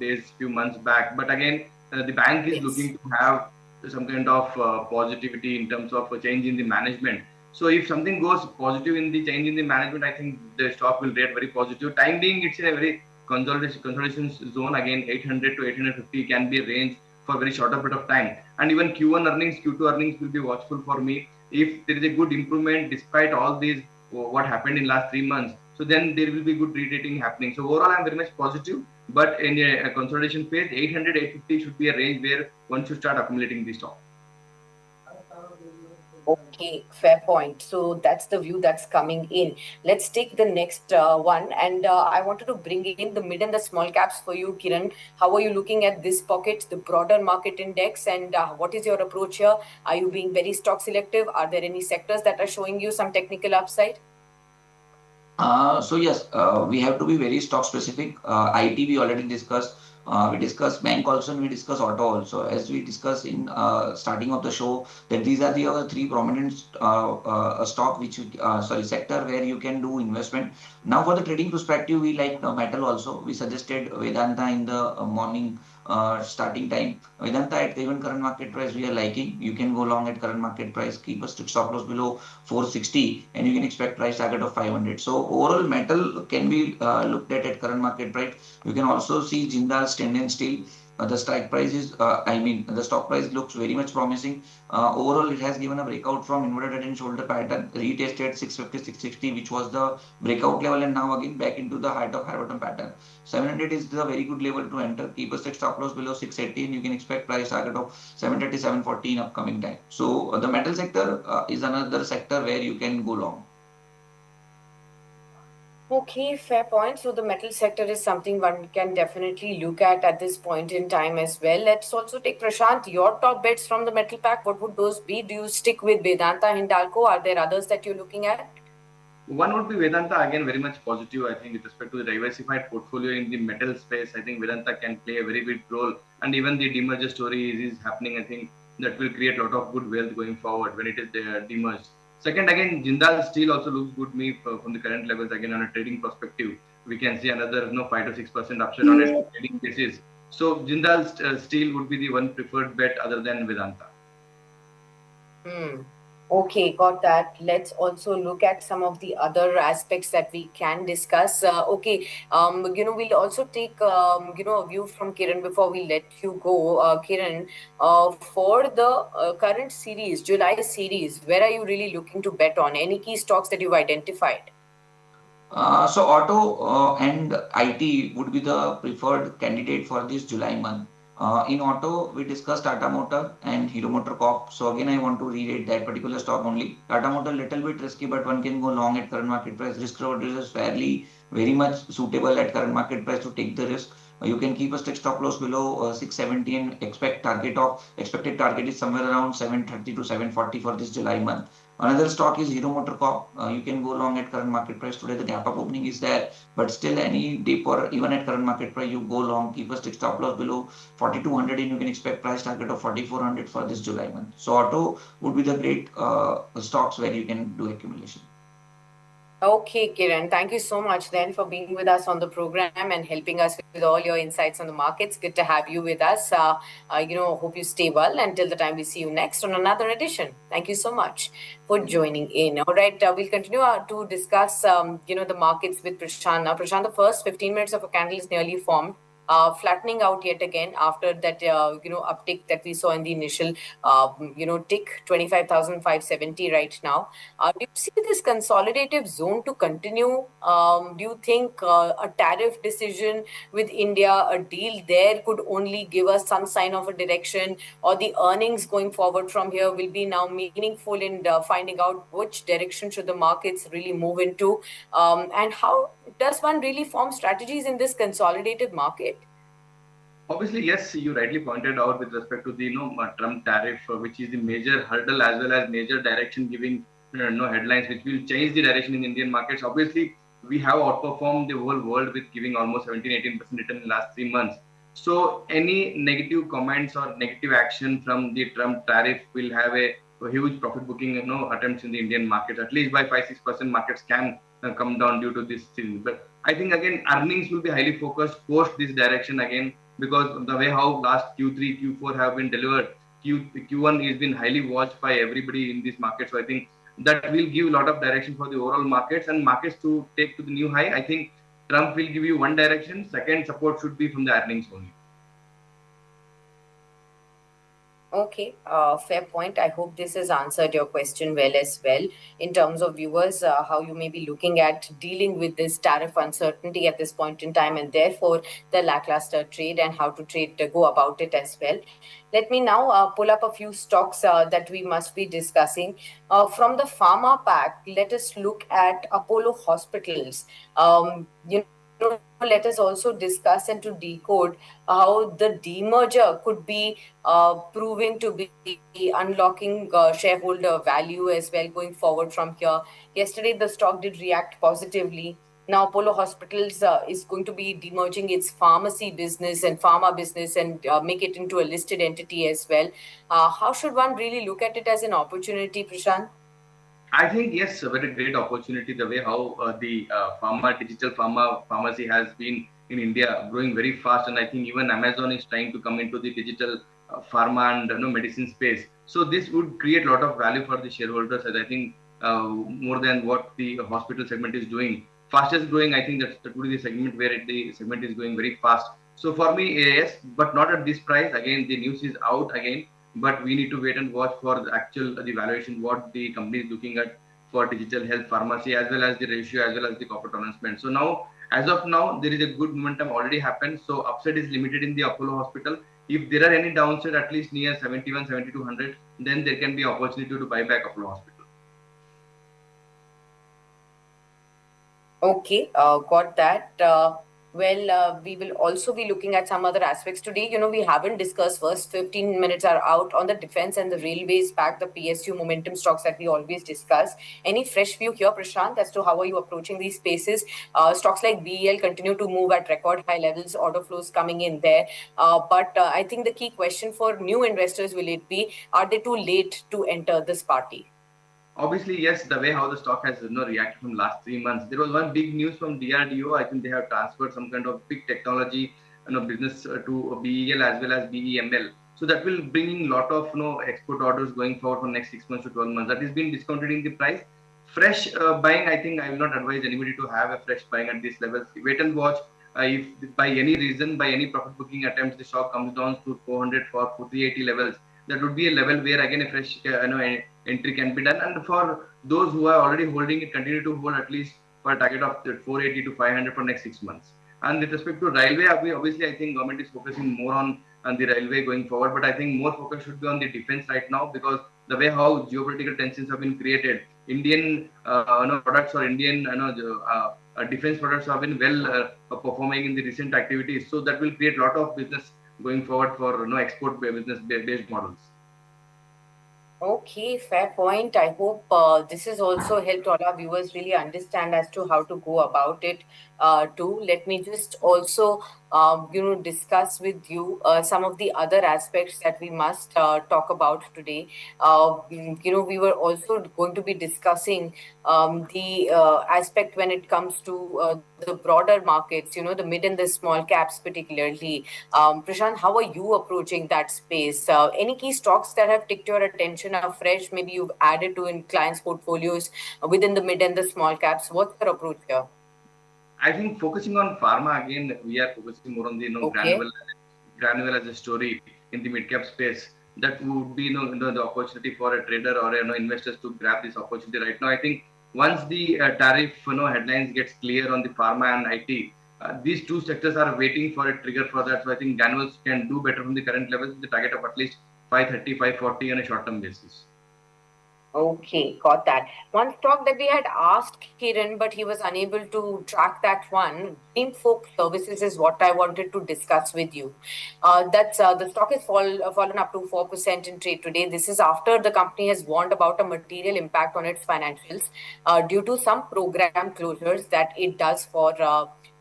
months back. But again, the bank is looking to have some kind of positivity in terms of a change in the management. So if something goes positive in the change in the management, I think the stock will rate very positive. Time being, it's in a very consolidation zone. Again, 800 to 850 can be a range for a very shorter period of time. And even Q1 earnings, Q2 earnings will be watchful for me. If there is a good improvement despite all these what happened in last 3 months, so then there will be good re-rating happening. So overall, I'm very much positive. But in a consolidation phase, 800, 850 should be a range where one should start accumulating the stock. Okay, fair point. So that's the view that's coming in. Let's take the next one. And I wanted to bring in the mid and the small caps for you, Kiran. How are you looking at this pocket, the broader market index, and what is your approach here? Are you being very stock selective? Are there any sectors that are showing you some technical upside? So yes, we have to be very stock specific. IT we already discussed. We discussed bank also, and we discussed auto also. As we discussed in starting of the show, that these are the other three prominent stock which sorry sector where you can do investment. Now for the trading perspective, we like metal also. We suggested Vedanta in the morning starting time. Vedanta at even current market price we are liking. You can go long at current market price. Keep a strict stop loss below 460 and you can expect price target of 500. So overall metal can be looked at current market price. You can also see Jindal Stainless Steel. The strike price is, the stock price looks very much promising. Overall, it has given a breakout from inverted head and shoulder pattern, retested 650, 660, which was the breakout level, and now again back into the height of high bottom pattern. 700 is the very good level to enter. Keep a strict stop loss below 680, and you can expect price target of 730, 740 in upcoming time. So the metal sector is another sector where you can go long. Okay, fair point. So the metal sector is something one can definitely look at this point in time as well. Let's also take Prashant, your top bets from the metal pack. What would those be? Do you stick with Vedanta, Hindalco? Are there others that you're looking at? One would be Vedanta, again, very much positive, I think, with respect to the diversified portfolio in the metal space. I think Vedanta can play a very big role. And even the demerger story is happening, I think, that will create a lot of good wealth going forward when it is demerged. Second, again, Jindal Steel also looks good to me from the current levels, again, on a trading perspective. We can see another 5 to 6% upside on a trading basis. So Jindal Steel would be the one preferred bet other than Vedanta. Okay, got that. Let's also look at some of the other aspects that we can discuss. We'll also take, a view from Kiran before we let you go. Kiran, for the current series, July series, where are you really looking to bet on? Any key stocks that you've identified? So auto and IT would be the preferred candidate for this July month. In auto, we discussed Tata Motor and Hero Motor Corp. So again, I want to reread that particular stock only. Tata Motor little bit risky, but one can go long at current market price. Risk reward is fairly very much suitable at current market price to take the risk. You can keep a strict stop loss below 670 and expected target is somewhere around 730 to 740 for this July month. Another stock is Hero Motor Corp. You can go long at current market price. Today the gap up opening is there, but still any dip or even at current market price, you go long, keep a strict stop loss below 4200 and you can expect price target of 4400 for this July month. So auto would be the great stocks where you can do accumulation. Okay, Kiran, thank you so much then for being with us on the program and helping us with all your insights on the markets. Good to have you with us. Hope you stay well until the time we see you next on another edition. Thank you so much for joining in. All right, we'll continue to discuss, the markets with Prashant. Now, Prashant, the first 15 minutes of a candle is nearly formed. Flattening out yet again after that, uptick that we saw in the initial, tick 25,570 right now. Do you see this consolidative zone to continue? Do you think a tariff decision with India, a deal there could only give us some sign of a direction, or the earnings going forward from here will be now meaningful in finding out which direction should the markets really move into? And how does one really form strategies in this consolidated market? Obviously, yes, you rightly pointed out with respect to the Trump tariff, which is the major hurdle as well as major direction giving headlines, which will change the direction in Indian markets. Obviously, we have outperformed the whole world with giving almost 17-18% return in the last 3 months. So any negative comments or negative action from the Trump tariff will have a huge profit booking attempts in the Indian markets. At least by 5-6% markets can come down due to this thing. But I think again earnings will be highly focused post this direction again, because the way how last Q3, Q4 have been delivered, Q1 has been highly watched by everybody in this market. So I think that will give a lot of direction for the overall markets and markets to take to the new high. I think Trump will give you one direction. Second support should be from the earnings only. Okay, fair point. I hope this has answered your question well as well in terms of viewers, how you may be looking at dealing with this tariff uncertainty at this point in time and therefore the lackluster trade and how to trade go about it as well. Let me now pull up a few stocks that we must be discussing. From the pharma pack, let us look at Apollo Hospitals. Let us also discuss and to decode how the demerger could be proving to be unlocking shareholder value as well going forward from here. Yesterday, the stock did react positively. Now, Apollo Hospitals is going to be demerging its pharmacy business and pharma business and make it into a listed entity as well. How should one really look at it as an opportunity, Prashant? I think yes, a very great opportunity. The way how the digital pharmacy has been in India growing very fast, and I think even Amazon is trying to come into the digital pharma and medicine space. So this would create a lot of value for the shareholders, as I think more than what the hospital segment is doing. Fastest growing, I think that would be the segment where the segment is going very fast. So for me, yes, but not at this price. Again, the news is out again, but we need to wait and watch for the actual the valuation what the company is looking at for digital health pharmacy, as well as the ratio, as well as the corporate announcement. So now, as of now, there is a good momentum already happened. So upside is limited in the Apollo Hospital. If there are any downside at least near 71 7200, then there can be opportunity to buy back Apollo Hospital. Okay, got that. We will also be looking at some other aspects today. We haven't discussed first 15 minutes are out on the defense and the railways back, the PSU momentum stocks that we always discuss. Any fresh view here, Prashant, as to how are you approaching these spaces? Stocks like BEL continue to move at record high levels, order flows coming in there. But I think the key question for new investors will it be, are they too late to enter this party? Obviously, yes, the way how the stock has reacted from last 3 months. There was one big news from DRDO. I think they have transferred some kind of big technology business to BEL as well as BEML. So that will bring in lot of export orders going forward for next 6 months to 12 months. That is being discounted in the price. Fresh buying, I think I will not advise anybody to have a fresh buying at these levels. Wait and watch. If by any reason, by any profit booking attempts, the stock comes down to 400 for 380 levels, that would be a level where again a fresh entry can be done. And for those who are already holding it, continue to hold at least for a target of 480 to 500 for next 6 months. And with respect to railway, obviously I think government is focusing more on the railway going forward, but I think more focus should be on the defense right now, because the way how geopolitical tensions have been created, Indian products or Indian defense products have been well performing in the recent activities. So that will create a lot of business going forward for export business based models. Okay, fair point. I hope this has also helped all our viewers really understand as to how to go about it too. Let me just also, discuss with you some of the other aspects that we must talk about today. We were also going to be discussing the aspect when it comes to the broader markets, the mid and the small caps particularly. Prashant, how are you approaching that space? Any key stocks that have ticked your attention are fresh, maybe you've added to in clients' portfolios within the mid and the small caps? What's your approach here? I think focusing on pharma again, we are focusing more on the Okay. granular as a story in the mid cap space. That would be the opportunity for a trader or investors to grab this opportunity right now. I think once the tariff headlines gets clear on the pharma and IT, these two sectors are waiting for a trigger for that. So I think granules can do better from the current levels with the target of at least 530, 540 on a short term basis. Okay, got that. One stock that we had asked Kiran, but he was unable to track that one. Green Folk Services is what I wanted to discuss with you. That's the stock has fallen up to 4% in trade today. This is after the company has warned about a material impact on its financials due to some program closures that it does for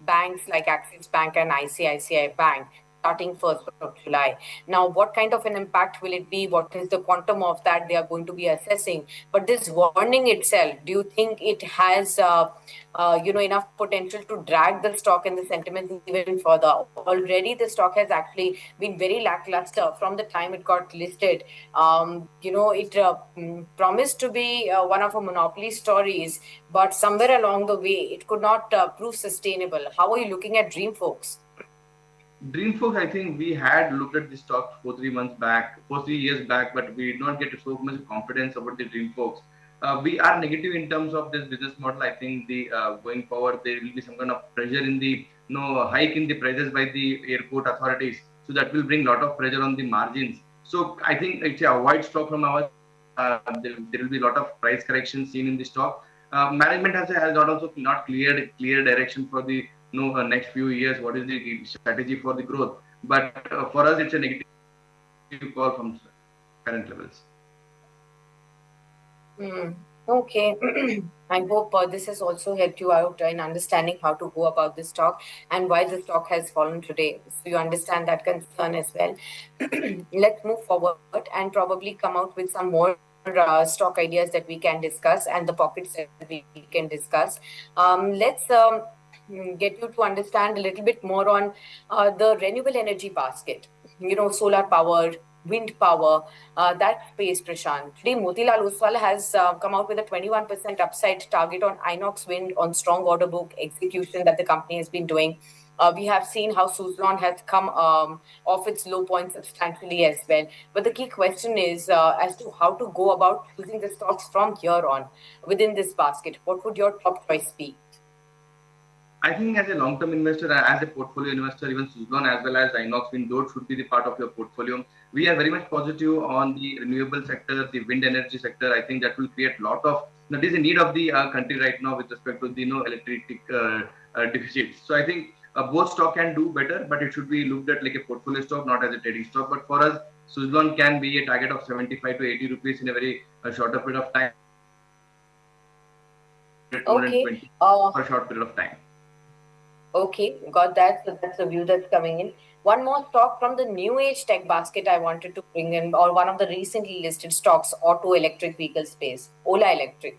banks like Axis Bank and ICICI Bank starting 1st of July. Now, what kind of an impact will it be? What is the quantum of that they are going to be assessing? But this warning itself, do you think it has, enough potential to drag the stock and the sentiments even further? Already, the stock has actually been very lackluster from the time it got listed. It promised to be one of a monopoly stories, but somewhere along the way, it could not prove sustainable. How are you looking at Dream, folks? Dreamfolk, I think we had looked at this stock 4 3 months back, 4 3 years back, but we did not get so much confidence about the Dreamfolks. We are negative in terms of this business model. I think the going forward there will be some kind of pressure in the hike in the prices by the airport authorities. So that will bring a lot of pressure on the margins. So I think it's a avoid stock from our side. There will be a lot of price correction seen in the stock. Management has not also not clear direction for the next few years. What is the strategy for the growth? But for us, it's a negative call from current levels. Okay. I hope this has also helped you out in understanding how to go about this stock and why the stock has fallen today. So you understand that concern as well. Let's move forward and probably come out with some more stock ideas that we can discuss and the pockets that we can discuss. Let's get you to understand a little bit more on the renewable energy basket. Solar power, wind power, that space, Prashant. Today, Motilal Oswal has come out with a 21% upside target on Inox Wind on strong order book execution that the company has been doing. We have seen how Suzlon has come off its low point substantially as well. But the key question is as to how to go about choosing the stocks from here on within this basket. What would your top choice be? I think as a long-term investor, as a portfolio investor, even Suzlon as well as Inox Wind, those should be the part of your portfolio. We are very much positive on the renewable sector, the wind energy sector. I think that will create a lot of, that is a need of the country right now with respect to the electric deficits. So I think both stock can do better, but it should be looked at like a portfolio stock, not as a trading stock. But for us, Suzlon can be a target of 75 to 80 rupees in a very shorter period of time. Okay. For a short period of time. Okay, got that. So that's the view that's coming in. One more stock from the new age tech basket I wanted to bring in, or one of the recently listed stocks, auto electric vehicle space, Ola Electric.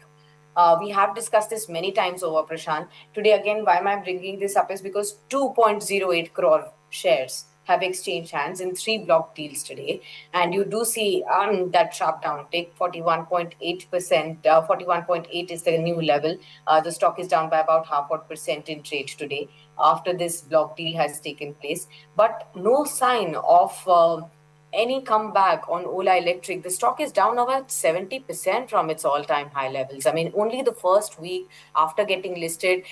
We have discussed this many times over, Prashant. Today, again, why am I bringing this up is because 2.08 crore shares have exchanged hands in 3 block deals today. And you do see that sharp downtick, 41.8%. 41.8 is the new level. The stock is down by about half a percent in trade today after this block deal has taken place. But no sign of any comeback on Ola Electric. The stock is down about 70% from its all-time high levels. I mean, only the first week after getting listed,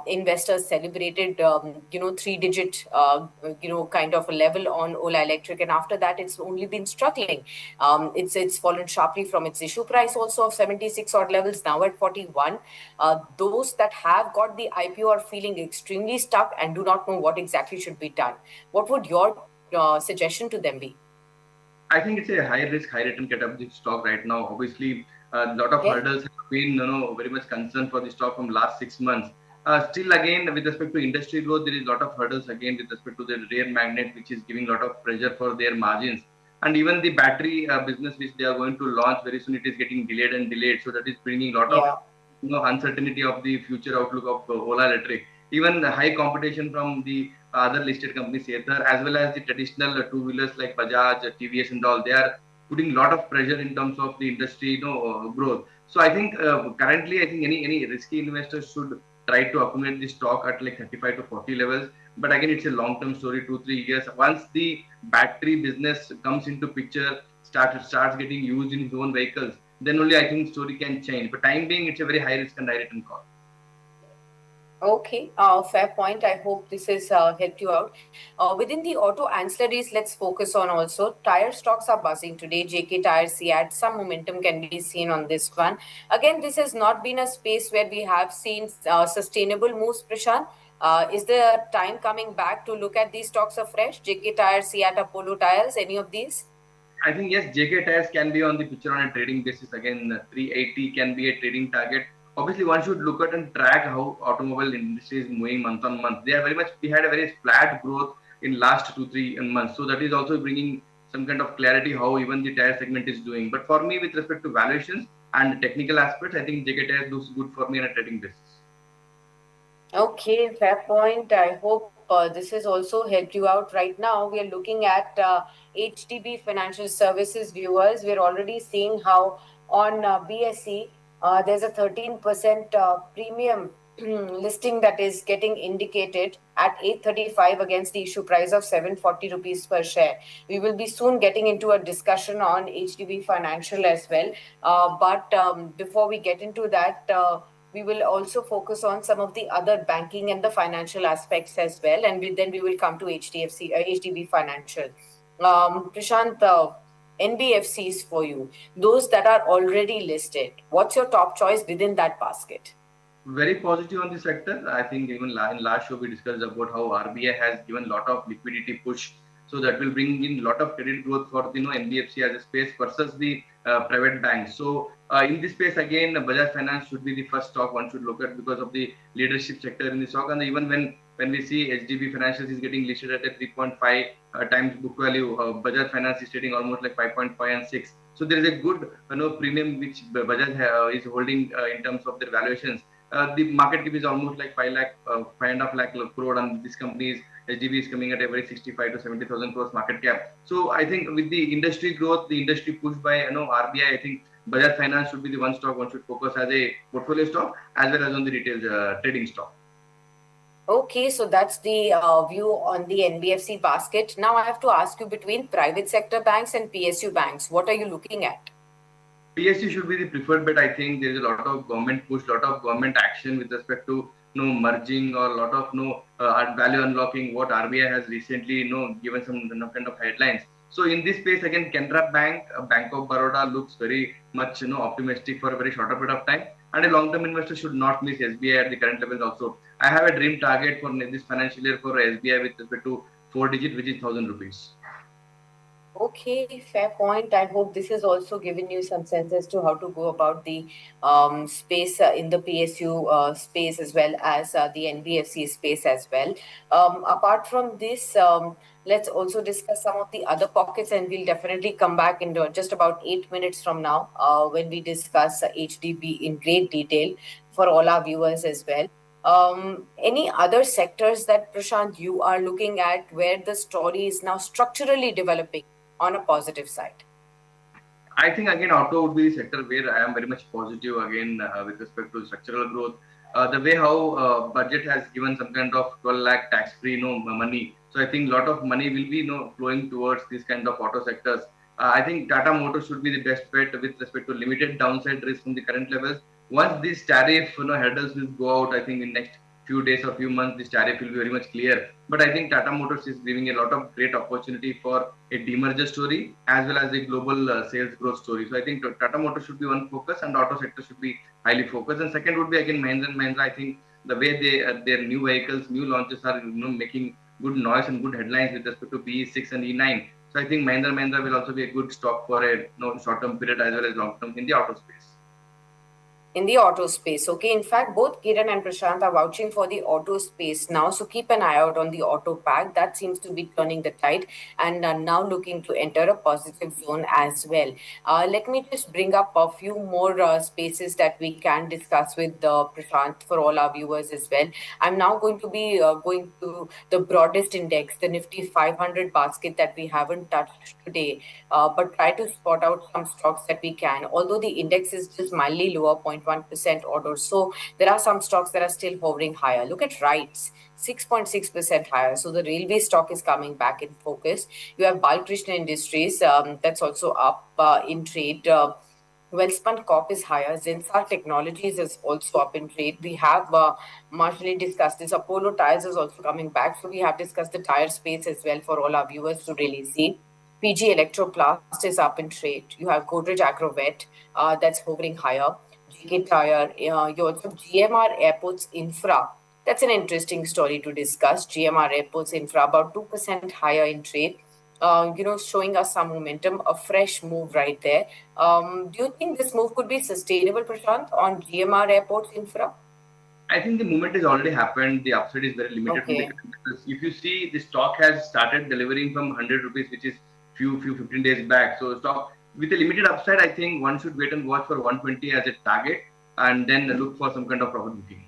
investors celebrated, three-digit, kind of a level on Ola Electric, and after that, it's only been struggling. It's fallen sharply from its issue price also of 76 odd levels, now at 41. Those that have got the IPO are feeling extremely stuck and do not know what exactly should be done. What would your suggestion to them be? I think it's a high risk, high return category stock right now. Obviously, a lot of hurdles have been very much concerned for the stock from last 6 months. Still, again, with respect to industry growth, there is a lot of hurdles again with respect to the rare magnet, which is giving a lot of pressure for their margins. And even the battery business, which they are going to launch very soon, it is getting delayed and delayed. So that is bringing a lot of uncertainty of the future outlook of Ola Electric. Even the high competition from the other listed companies here, as well as the traditional two-wheelers like Bajaj, TVS and all, they are putting a lot of pressure in terms of the industry growth. So I think currently, I think any risky investors should try to accumulate the stock at like 35 to 40 levels. But again, it's a long-term story, 2 3 years. Once the battery business comes into picture, starts getting used in his own vehicles, then only I think story can change. But time being, it's a very high risk and high return call. Okay, fair point. I hope this has helped you out. Within the auto ancillaries, let's focus on also. Tire stocks are buzzing today. JK Tire, CAT, some momentum can be seen on this one. Again, this has not been a space where we have seen sustainable moves, Prashant. Is there time coming back to look at these stocks afresh? JK Tire, CAT, Apollo Tires, any of these? I think yes, JK Tires can be on the picture on a trading basis. Again, 380 can be a trading target. Obviously, one should look at and track how automobile industry is moving month on month. They are very much, we had a very flat growth in last 2 3 months. So that is also bringing some kind of clarity how even the tire segment is doing. But for me, with respect to valuations and technical aspects, I think JK Tires looks good for me on a trading basis. Okay, fair point. I hope this has also helped you out. Right now, we are looking at HDB Financial Services viewers. We're already seeing how on BSE, there's a 13% premium listing that is getting indicated at 835 against the issue price of 740 rupees per share. We will be soon getting into a discussion on HDB Financial as well. But before we get into that, we will also focus on some of the other banking and the financial aspects as well. And then we will come to HDB Financial. Prashant, NBFCs for you, those that are already listed, what's your top choice within that basket? Very positive on the sector. I think even in last show we discussed about how RBI has given a lot of liquidity push, so that will bring in a lot of credit growth for NBFC as a space versus the private banks. So in this space again, Bajaj Finance should be the first stock one should look at because of the leadership sector in the stock. And even when we see HDB Financial is getting listed at a 3.5 times book value, Bajaj Finance is trading almost like 5.5 and 6. So there is a good premium which Bajaj is holding in terms of their valuations. The market cap is almost like 5.5 lakh crore, and this company is HDB is coming at a very 65 to 70,000 crores market cap. So I think with the industry growth, the industry pushed by RBI, I think Bajaj Finance should be the one stock one should focus as a portfolio stock as well as on the retail trading stock. Okay, so that's the view on the NBFC basket. Now I have to ask you, between private sector banks and PSU banks, what are you looking at? PSU should be the preferred bet. I think there is a lot of government push, lot of government action with respect to merging or a lot of value unlocking. What RBI has recently given some kind of headlines. So in this space again, Canara Bank, Bank of Baroda looks very much optimistic for a very shorter period of time. And a long-term investor should not miss SBI at the current levels also. I have a dream target for this financial year for SBI with respect to 4 digit, which is 1,000 rupees. Okay, fair point. I hope this has also given you some sense as to how to go about the space in the PSU space as well as the NBFC space as well. Apart from this, let's also discuss some of the other pockets, and we'll definitely come back in just about 8 minutes from now when we discuss HDB in great detail for all our viewers as well. Any other sectors that, Prashant, you are looking at where the story is now structurally developing on a positive side? I think again auto would be the sector where I am very much positive again with respect to structural growth. The way how budget has given some kind of 12 lakh tax-free money. So I think a lot of money will be flowing towards this kind of auto sectors. I think Tata Motors should be the best bet with respect to limited downside risk from the current levels. Once these tariff hurdles will go out, I think in next few days or few months, this tariff will be very much clear. But I think Tata Motors is giving a lot of great opportunity for a demerger story as well as a global sales growth story. So I think Tata Motors should be one focus and auto sector should be highly focused. And second would be again Mahindra & Mahindra. I think the way their new vehicles, new launches are making good noise and good headlines with respect to BE6 and E9. So I think Mahindra & Mahindra will also be a good stock for a short-term period as well as long-term in the auto space. In the auto space. Okay, in fact, both Kiran and Prashant are vouching for the auto space now. So keep an eye out on the auto pack. That seems to be turning the tide and are now looking to enter a positive zone as well. Let me just bring up a few more spaces that we can discuss with Prashant for all our viewers as well. I'm now going to be going to the broadest index, the Nifty 500 basket that we haven't touched today, but try to spot out some stocks that we can. Although the index is just mildly lower, 0.1% order. So there are some stocks that are still hovering higher. Look at RITES, 6.6% higher. So the railway stock is coming back in focus. You have Balkrishna Industries, that's also up in trade. Wellspun Corp is higher. Zensar Technologies is also up in trade. We have marginally discussed this. Apollo Tyres is also coming back. So we have discussed the tire space as well for all our viewers to really see. PG Electroplast is up in trade. You have Godrej Agrovet, that's hovering higher. JK Tire, you also have GMR Airports Infra. That's an interesting story to discuss. GMR Airports Infra about 2% higher in trade. Showing us some momentum, a fresh move right there. Do you think this move could be sustainable, Prashant, on GMR Airports Infra? I think the movement has already happened. The upside is very limited. Okay. If you see, the stock has started delivering from 100 rupees, which is few 15 days back. So stock with a limited upside, I think one should wait and watch for 120 as a target and then look for some kind of profit booking.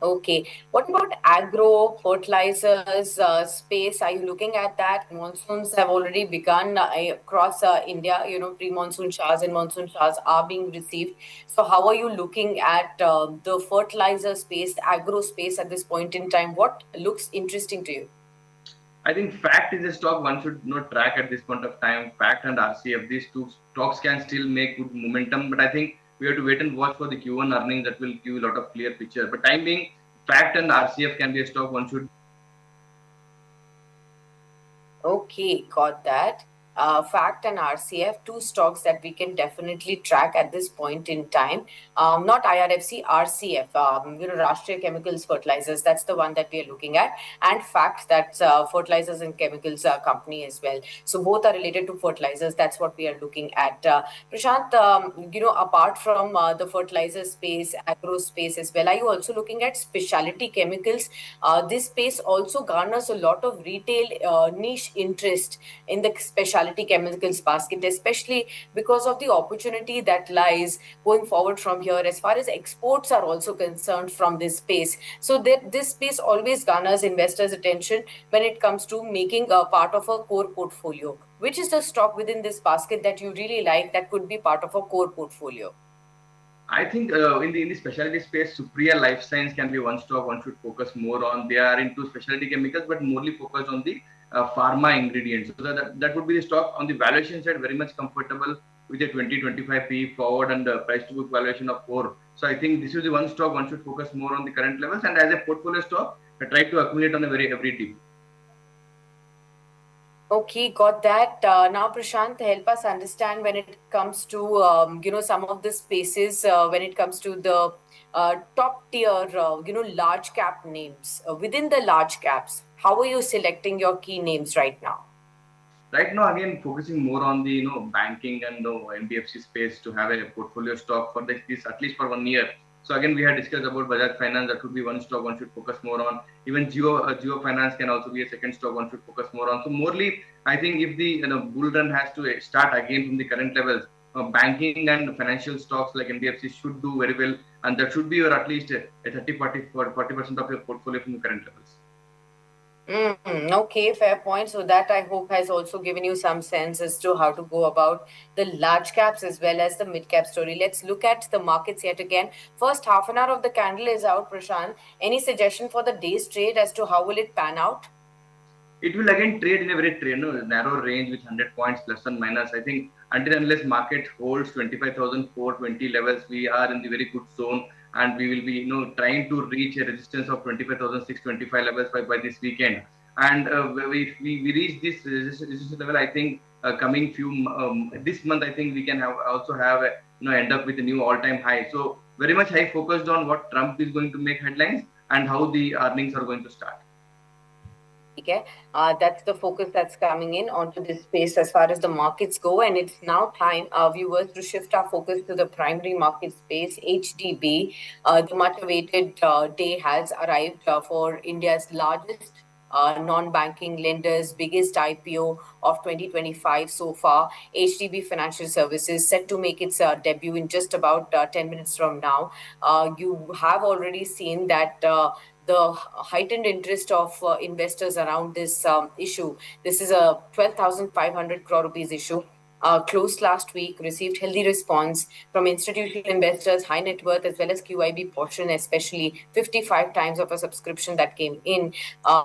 Okay. What about agro fertilizers space? Are you looking at that? Monsoons have already begun across India. Pre-monsoon showers and monsoon showers are being received. So, how are you looking at the fertilizer space, the agro space at this point in time? What looks interesting to you? I think fact is a stock one should not track at this point of time. Fact and RCF, these two stocks can still make good momentum, but I think we have to wait and watch for the Q1 earnings that will give a lot of clear picture. But time being, fact and RCF can be a stock one should. Okay, got that. Fact and RCF, two stocks that we can definitely track at this point in time. Not IRFC, RCF, Rashtriya Chemicals Fertilizers. That's the one that we are looking at. And Fact, that's fertilizers and chemicals company as well. So both are related to fertilizers. That's what we are looking at. Prashant, apart from the fertilizer space, agro space as well, are you also looking at specialty chemicals? This space also garners a lot of retail niche interest in the specialty chemicals basket, especially because of the opportunity that lies going forward from here as far as exports are also concerned from this space. So this space always garners investors' attention when it comes to making a part of a core portfolio. Which is the stock within this basket that you really like that could be part of a core portfolio? I think in the specialty space, Supriya Life Science can be one stock one should focus more on. They are into specialty chemicals, but morely focused on the pharma ingredients. So that would be the stock on the valuation side, very much comfortable with a 20-25 P forward and price to book valuation of 4. So I think this is the one stock one should focus more on the current levels, and as a portfolio stock, try to accumulate on a very every dip. Okay, got that. Now, Prashant, help us understand when it comes to some of the spaces when it comes to the top tier large cap names within the large caps. How are you selecting your key names right now? Right now, again, focusing more on the banking and NBFC space to have a portfolio stock for this at least for 1 year. So again, we had discussed about Bajaj Finance. That would be one stock one should focus more on. Even Geo Finance can also be a second stock one should focus more on. So morely, I think if the bull run has to start again from the current levels, banking and financial stocks like NBFC should do very well, and that should be your at least a 30-40% of your portfolio from the current levels. Okay, fair point. So that I hope has also given you some sense as to how to go about the large caps as well as the mid cap story. Let's look at the markets yet again. First half an hour of the candle is out, Prashant. Any suggestion for the day's trade as to how will it pan out? It will again trade in a very narrow range with 100 points plus and minus. I think until unless market holds 25,420 levels, we are in the very good zone, and we will be trying to reach a resistance of 25,625 levels by this weekend. And if we reach this resistance level, I think coming this month, I think we can also have end up with a new all-time high. So very much high focused on what Trump is going to make headlines and how the earnings are going to start. Okay, that's the focus that's coming in onto this space as far as the markets go, and it's now time, viewers, to shift our focus to the primary market space. HDB, the much-awaited day has arrived for India's largest non-banking lenders, biggest IPO of 2025 so far. HDB Financial Services set to make its debut in just about 10 minutes from now. You have already seen that the heightened interest of investors around this issue. This is a 12,500 crore rupees issue. Closed last week, received healthy response from institutional investors, high net worth, as well as QIB portion, especially 55 times of a subscription that came in.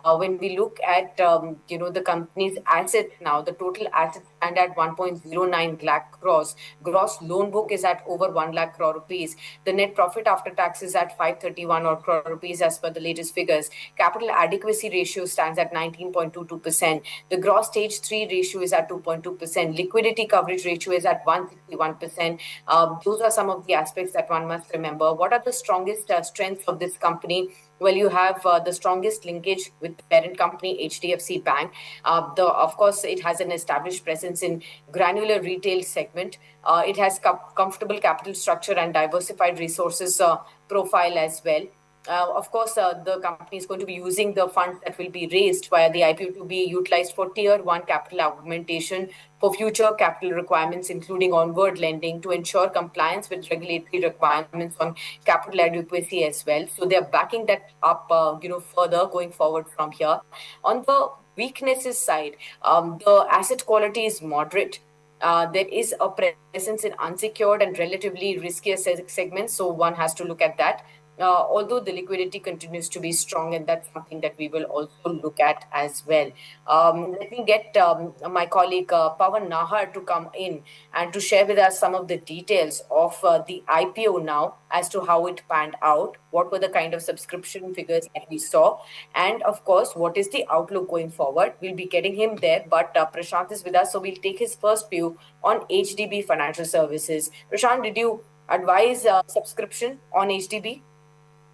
When we look at the company's assets now, the total assets stand at 1.09 lakh crores. Gross loan book is at over 1 lakh crore rupees. The net profit after tax is at 531 or crore rupees as per the latest figures. Capital adequacy ratio stands at 19.22%. The gross stage 3 ratio is at 2.2%. Liquidity coverage ratio is at 161%. Those are some of the aspects that one must remember. What are the strongest strengths of this company? Well, you have the strongest linkage with the parent company, HDFC Bank. Of course, it has an established presence in granular retail segment. It has comfortable capital structure and diversified resources profile as well. Of course, the company is going to be using the funds that will be raised via the IPO to be utilized for tier one capital augmentation for future capital requirements, including onward lending, to ensure compliance with regulatory requirements on capital adequacy as well. So they are backing that up, further going forward from here. On the weaknesses side, the asset quality is moderate. There is a presence in unsecured and relatively riskier segments, so one has to look at that. Although the liquidity continues to be strong, and that's something that we will also look at as well. Let me get my colleague Pawan Nahar to come in and to share with us some of the details of the IPO now as to how it panned out, what were the kind of subscription figures that we saw, and of course, what is the outlook going forward. We'll be getting him there, but Prashant is with us, so we'll take his first view on HDB Financial Services. Prashant, did you advise subscription on HDB?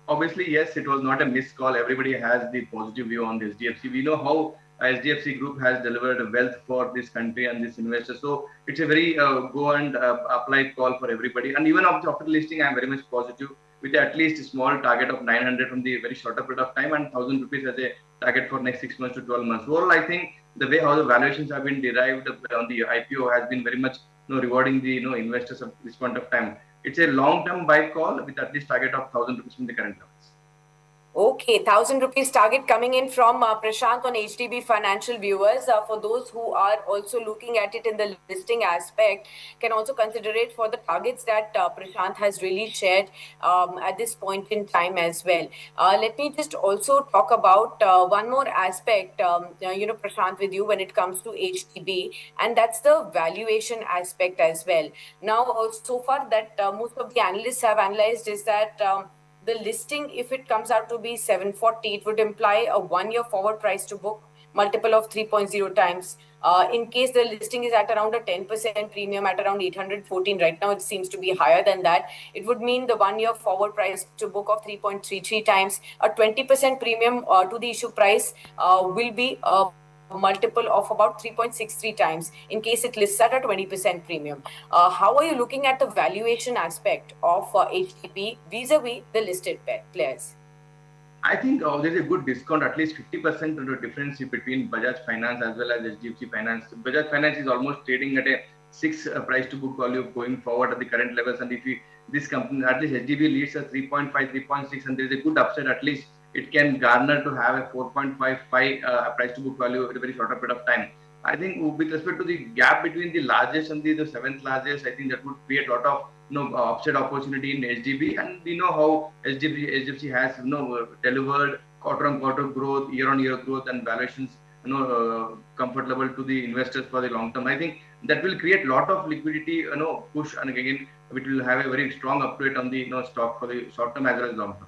Obviously, yes, it was not a missed call. Everybody has the positive view on this HDFC. We know how HDFC Group has delivered wealth for this country and this investor. So it's a very go and apply call for everybody. And even after listing, I'm very much positive with at least a small target of 900 from the very shorter period of time and 1,000 rupees as a target for next 6 months to 12 months. Overall, I think the way how the valuations have been derived on the IPO has been very much rewarding the investors at this point of time. It's a long-term buy call with at least target of 1,000 rupees from the current levels. Okay, 1,000 rupees target coming in from Prashant on HDB Financial viewers. For those who are also looking at it in the listing aspect, can also consider it for the targets that Prashant has really shared at this point in time as well. Let me just also talk about one more aspect, Prashant, with you when it comes to HDB, and that's the valuation aspect as well. Now, so far that most of the analysts have analyzed is that the listing, if it comes out to be 740, it would imply a 1-year forward price to book multiple of 3.0 times. In case the listing is at around a 10% premium at around 814, right now it seems to be higher than that. It would mean the 1-year forward price to book of 3.33 times. A 20% premium to the issue price will be multiple of about 3.63 times in case it lists at a 20% premium. How are you looking at the valuation aspect of HDB vis-a-vis the listed players? I think there's a good discount, at least 50% difference between Bajaj Finance as well as HDFC Finance. Bajaj Finance is almost trading at a 6 price to book value going forward at the current levels. And if this company, at least HDB leads a 3.5, 3.6, and there's a good upside, at least it can garner to have a 4.55 price to book value at a very shorter period of time. I think with respect to the gap between the largest and the seventh largest, I think that would create a lot of upside opportunity in HDB. And we know how HDFC has delivered quarter-on-quarter growth, year-on-year growth, and valuations comfort level to the investors for the long term. I think that will create a lot of liquidity push, and again it will have a very strong update on the stock for the short term as well as long term.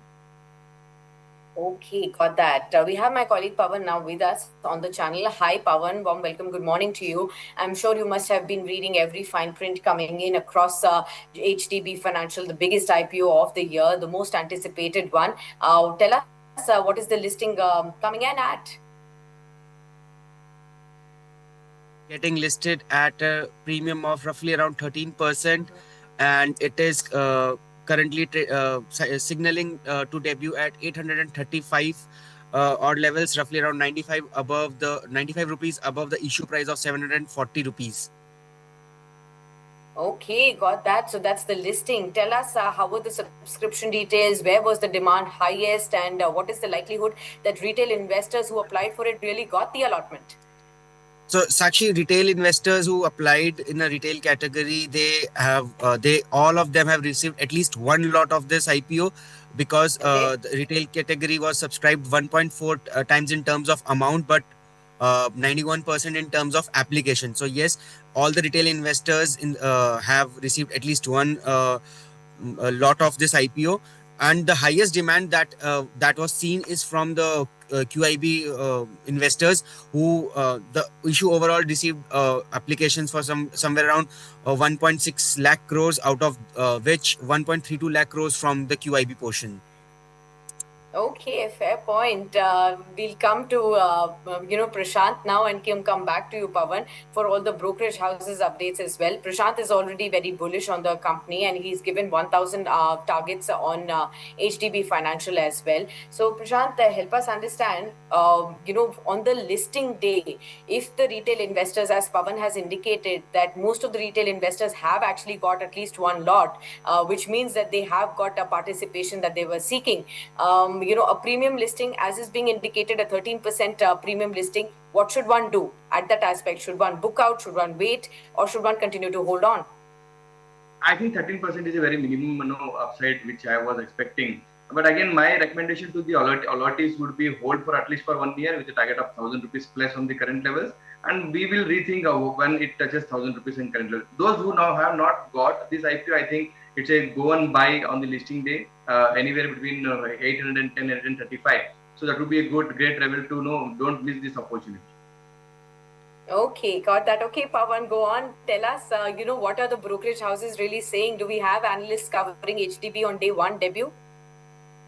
Okay, got that. We have my colleague Pawan now with us on the channel. Hi Pawan, warm welcome, good morning to you. I'm sure you must have been reading every fine print coming in across HDB Financial, the biggest IPO of the year, the most anticipated one. Tell us what is the listing coming in at? Getting listed at a premium of roughly around 13%, and it is currently signaling to debut at 835 odd levels, roughly around 95 rupees above the issue price of 740 rupees. Okay, got that. So that's the listing. Tell us how were the subscription details, where was the demand highest, and what is the likelihood that retail investors who applied for it really got the allotment? So Sakshi, retail investors who applied in a retail category, they all of them have received at least one lot of this IPO, because the retail category was subscribed 1.4 times in terms of amount, but 91% in terms of application. So yes, all the retail investors have received at least one lot of this IPO, and the highest demand that was seen is from the QIB investors, who the issue overall received applications for somewhere around 1.6 lakh crores, out of which 1.32 lakh crores from the QIB portion. Okay, fair point. We'll come to Prashant now and come back to you, Pawan, for all the brokerage houses updates as well. Prashant is already very bullish on the company and he's given 1,000 targets on HDB Financial as well. So, Prashant, help us understand, on the listing day, if the retail investors, as Pawan has indicated, that most of the retail investors have actually got at least one lot, which means that they have got a participation that they were seeking. A premium listing, as is being indicated, a 13% premium listing, what should one do at that aspect? Should one book out? Should one wait? Or should one continue to hold on? I think 13% is a very minimum upside which I was expecting. But again, my recommendation to the allottees would be hold for at least for 1 year with a target of 1,000 rupees plus on the current levels. And we will rethink when it touches 1,000 rupees in current level. Those who now have not got this IPO, I think it's a go and buy on the listing day, anywhere between 810 and 835. So that would be a great level to know. Don't miss this opportunity. Okay, got that. Okay, Pawan, go on. Tell us, what are the brokerage houses really saying? Do we have analysts covering HDB on day one debut?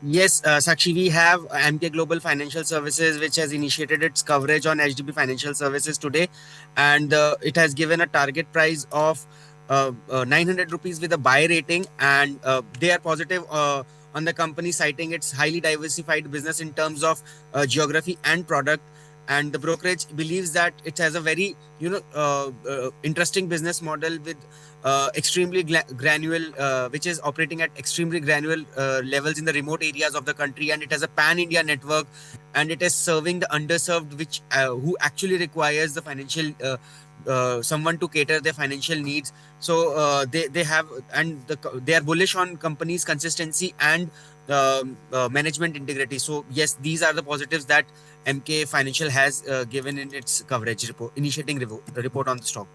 Yes, Sakshi, we have MK Global Financial Services, which has initiated its coverage on HDB Financial Services today, and it has given a target price of 900 rupees with a buy rating, and they are positive on the company, citing its highly diversified business in terms of geography and product. And the brokerage believes that it has a very interesting business model with extremely granular, which is operating at extremely granular levels in the remote areas of the country, and it has a pan-India network, and it is serving the underserved, which who actually requires the financial someone to cater their financial needs. So they have, and they are bullish on companies' consistency and management integrity. So yes, these are the positives that MK Financial has given in its coverage report, initiating report on the stock.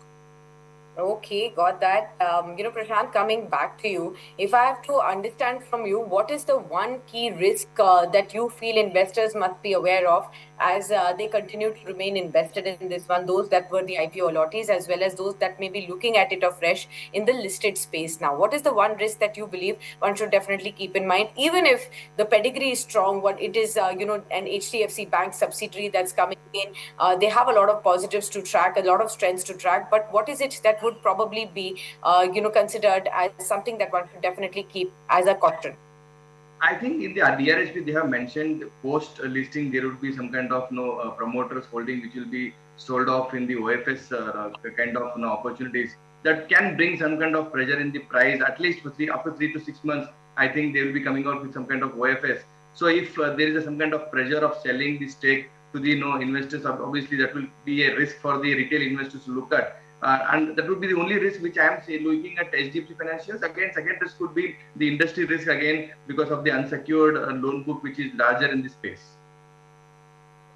Okay, got that. Prashant, coming back to you, if I have to understand from you, what is the one key risk that you feel investors must be aware of as they continue to remain invested in this one, those that were the IPO allottees as well as those that may be looking at it afresh in the listed space now? What is the one risk that you believe one should definitely keep in mind, even if the pedigree is strong, what it is, an HDFC bank subsidiary that's coming in, they have a lot of positives to track, a lot of strengths to track, but what is it that would probably be, considered as something that one should definitely keep as a caution? I think in the DRHP they have mentioned post listing there would be some kind of promoters holding which will be sold off in the OFS kind of opportunities that can bring some kind of pressure in the price at least for after 3 to 6 months. I think they will be coming out with some kind of OFS. So if there is some kind of pressure of selling the stake to the investors, obviously that will be a risk for the retail investors to look at. And that would be the only risk which I am looking at HDB Financials. Again, second risk could be the industry risk again because of the unsecured loan book which is larger in the space.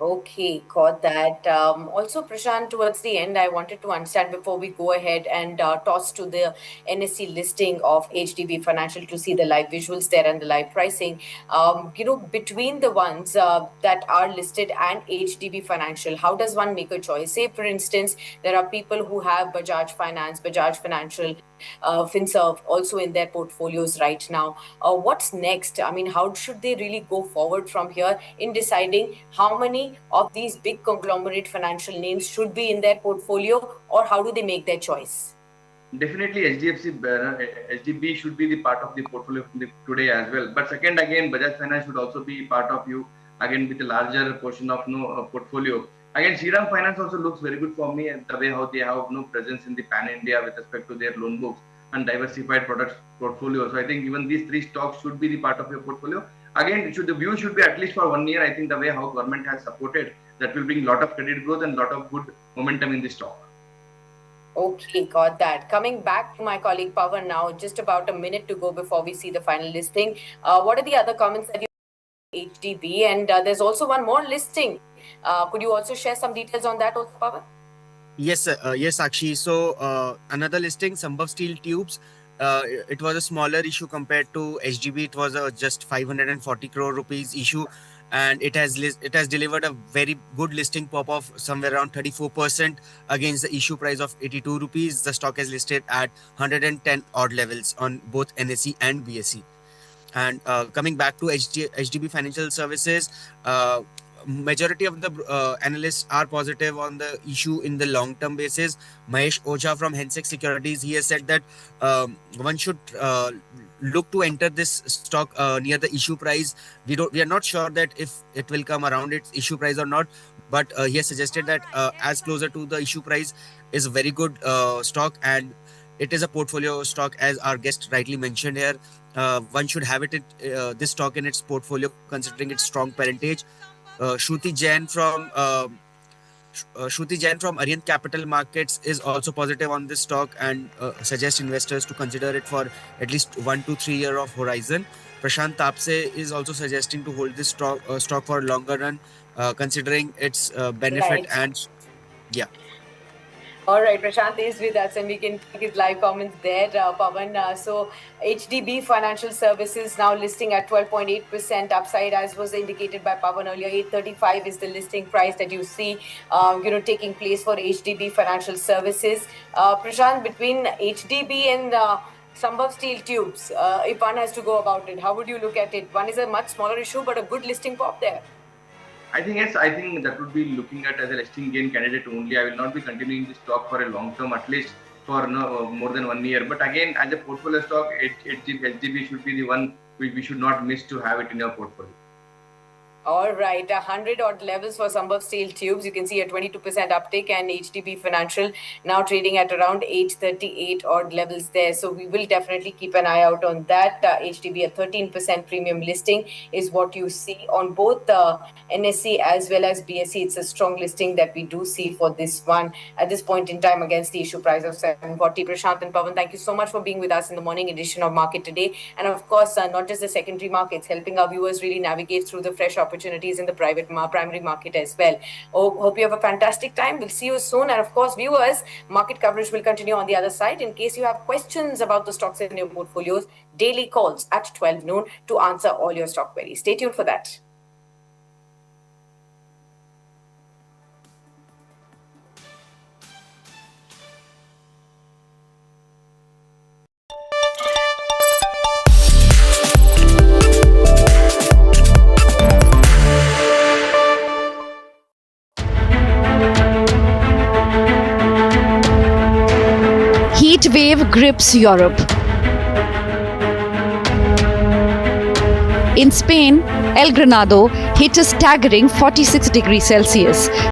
Okay, got that. Also, Prashant, towards the end, I wanted to understand before we go ahead and toss to the NSE listing of HDB Financial to see the live visuals there and the live pricing. Between the ones that are listed and HDB Financial, how does one make a choice? Say, for instance, there are people who have Bajaj Finance, Bajaj Financial, FinServ also in their portfolios right now. What's next? I mean, how should they really go forward from here in deciding how many of these big conglomerate financial names should be in their portfolio, or how do they make their choice? Definitely HDB should be the part of the portfolio today as well. But second, again, Bajaj Finance should also be part of you again with a larger portion of portfolio. Again, Shriram Finance also looks very good for me, and the way how they have no presence in the pan India with respect to their loan books and diversified products portfolio. So I think even these three stocks should be the part of your portfolio. Again, the view should be at least for 1 year. I think the way how government has supported that will bring a lot of credit growth and a lot of good momentum in the stock. Okay, got that. Coming back to my colleague Pawan now, just about a minute to go before we see the final listing. What are the other comments that you have HDB? And there's also one more listing. Could you also share some details on that also, Pawan? Yes, yes, Sakshi. So another listing, Sambhav Steel Tubes. It was a smaller issue compared to HDB. It was just 540 crore rupees issue, and it has delivered a very good listing pop of somewhere around 34% against the issue price of 82 rupees. The stock is listed at 110 odd levels on both NSE and BSE. And coming back to HDB Financial Services, majority of the analysts are positive on the issue in the long term basis. Mahesh Oja from Sensex Securities, he has said that one should look to enter this stock near the issue price. We are not sure that if it will come around its issue price or not, but he has suggested that as closer to the issue price is a very good stock, and it is a portfolio stock, as our guest rightly mentioned here. One should have this stock in its portfolio, considering its strong parentage. Shruti Jain from Arihant Capital Markets is also positive on this stock and suggests investors to consider it for at least 1 to 3 year of horizon. Prashant Tapse is also suggesting to hold this stock for longer run, considering its benefit Right. and yeah. All right, Prashant is with us and we can take his live comments there, Pawan. So HDB Financial Services now listing at 12.8% upside, as was indicated by Pawan earlier. 835 is the listing price that you see, taking place for HDB Financial Services. Prashant, between HDB and Sambhav Steel Tubes, if one has to go about it, how would you look at it? One is a much smaller issue, but a good listing pop there. I think yes, I think that would be looking at as a listing gain candidate only. I will not be continuing this stock for a long term, at least for more than 1 year. But again, as a portfolio stock, HDB should be the one we should not miss to have it in our portfolio. All right, 100 odd levels for Sambhav Steel Tubes. You can see a 22% uptick, and HDB Financial now trading at around 838 odd levels there. So we will definitely keep an eye out on that. HDB, a 13% premium listing is what you see on both NSE as well as BSE. It's a strong listing that we do see for this one at this point in time against the issue price of 740. Prashant and Pawan, thank you so much for being with us in the morning edition of Market Today. And of course, not just the secondary markets, helping our viewers really navigate through the fresh opportunities in the primary market as well. Hope you have a fantastic time. We'll see you soon. And of course, viewers, market coverage will continue on the other side. In case you have questions about the stocks in your portfolios, daily calls at 12 noon to answer all your stock queries. Stay tuned for that. Heat wave grips Europe. In Spain, El Granado hit a staggering 46 degrees Celsius.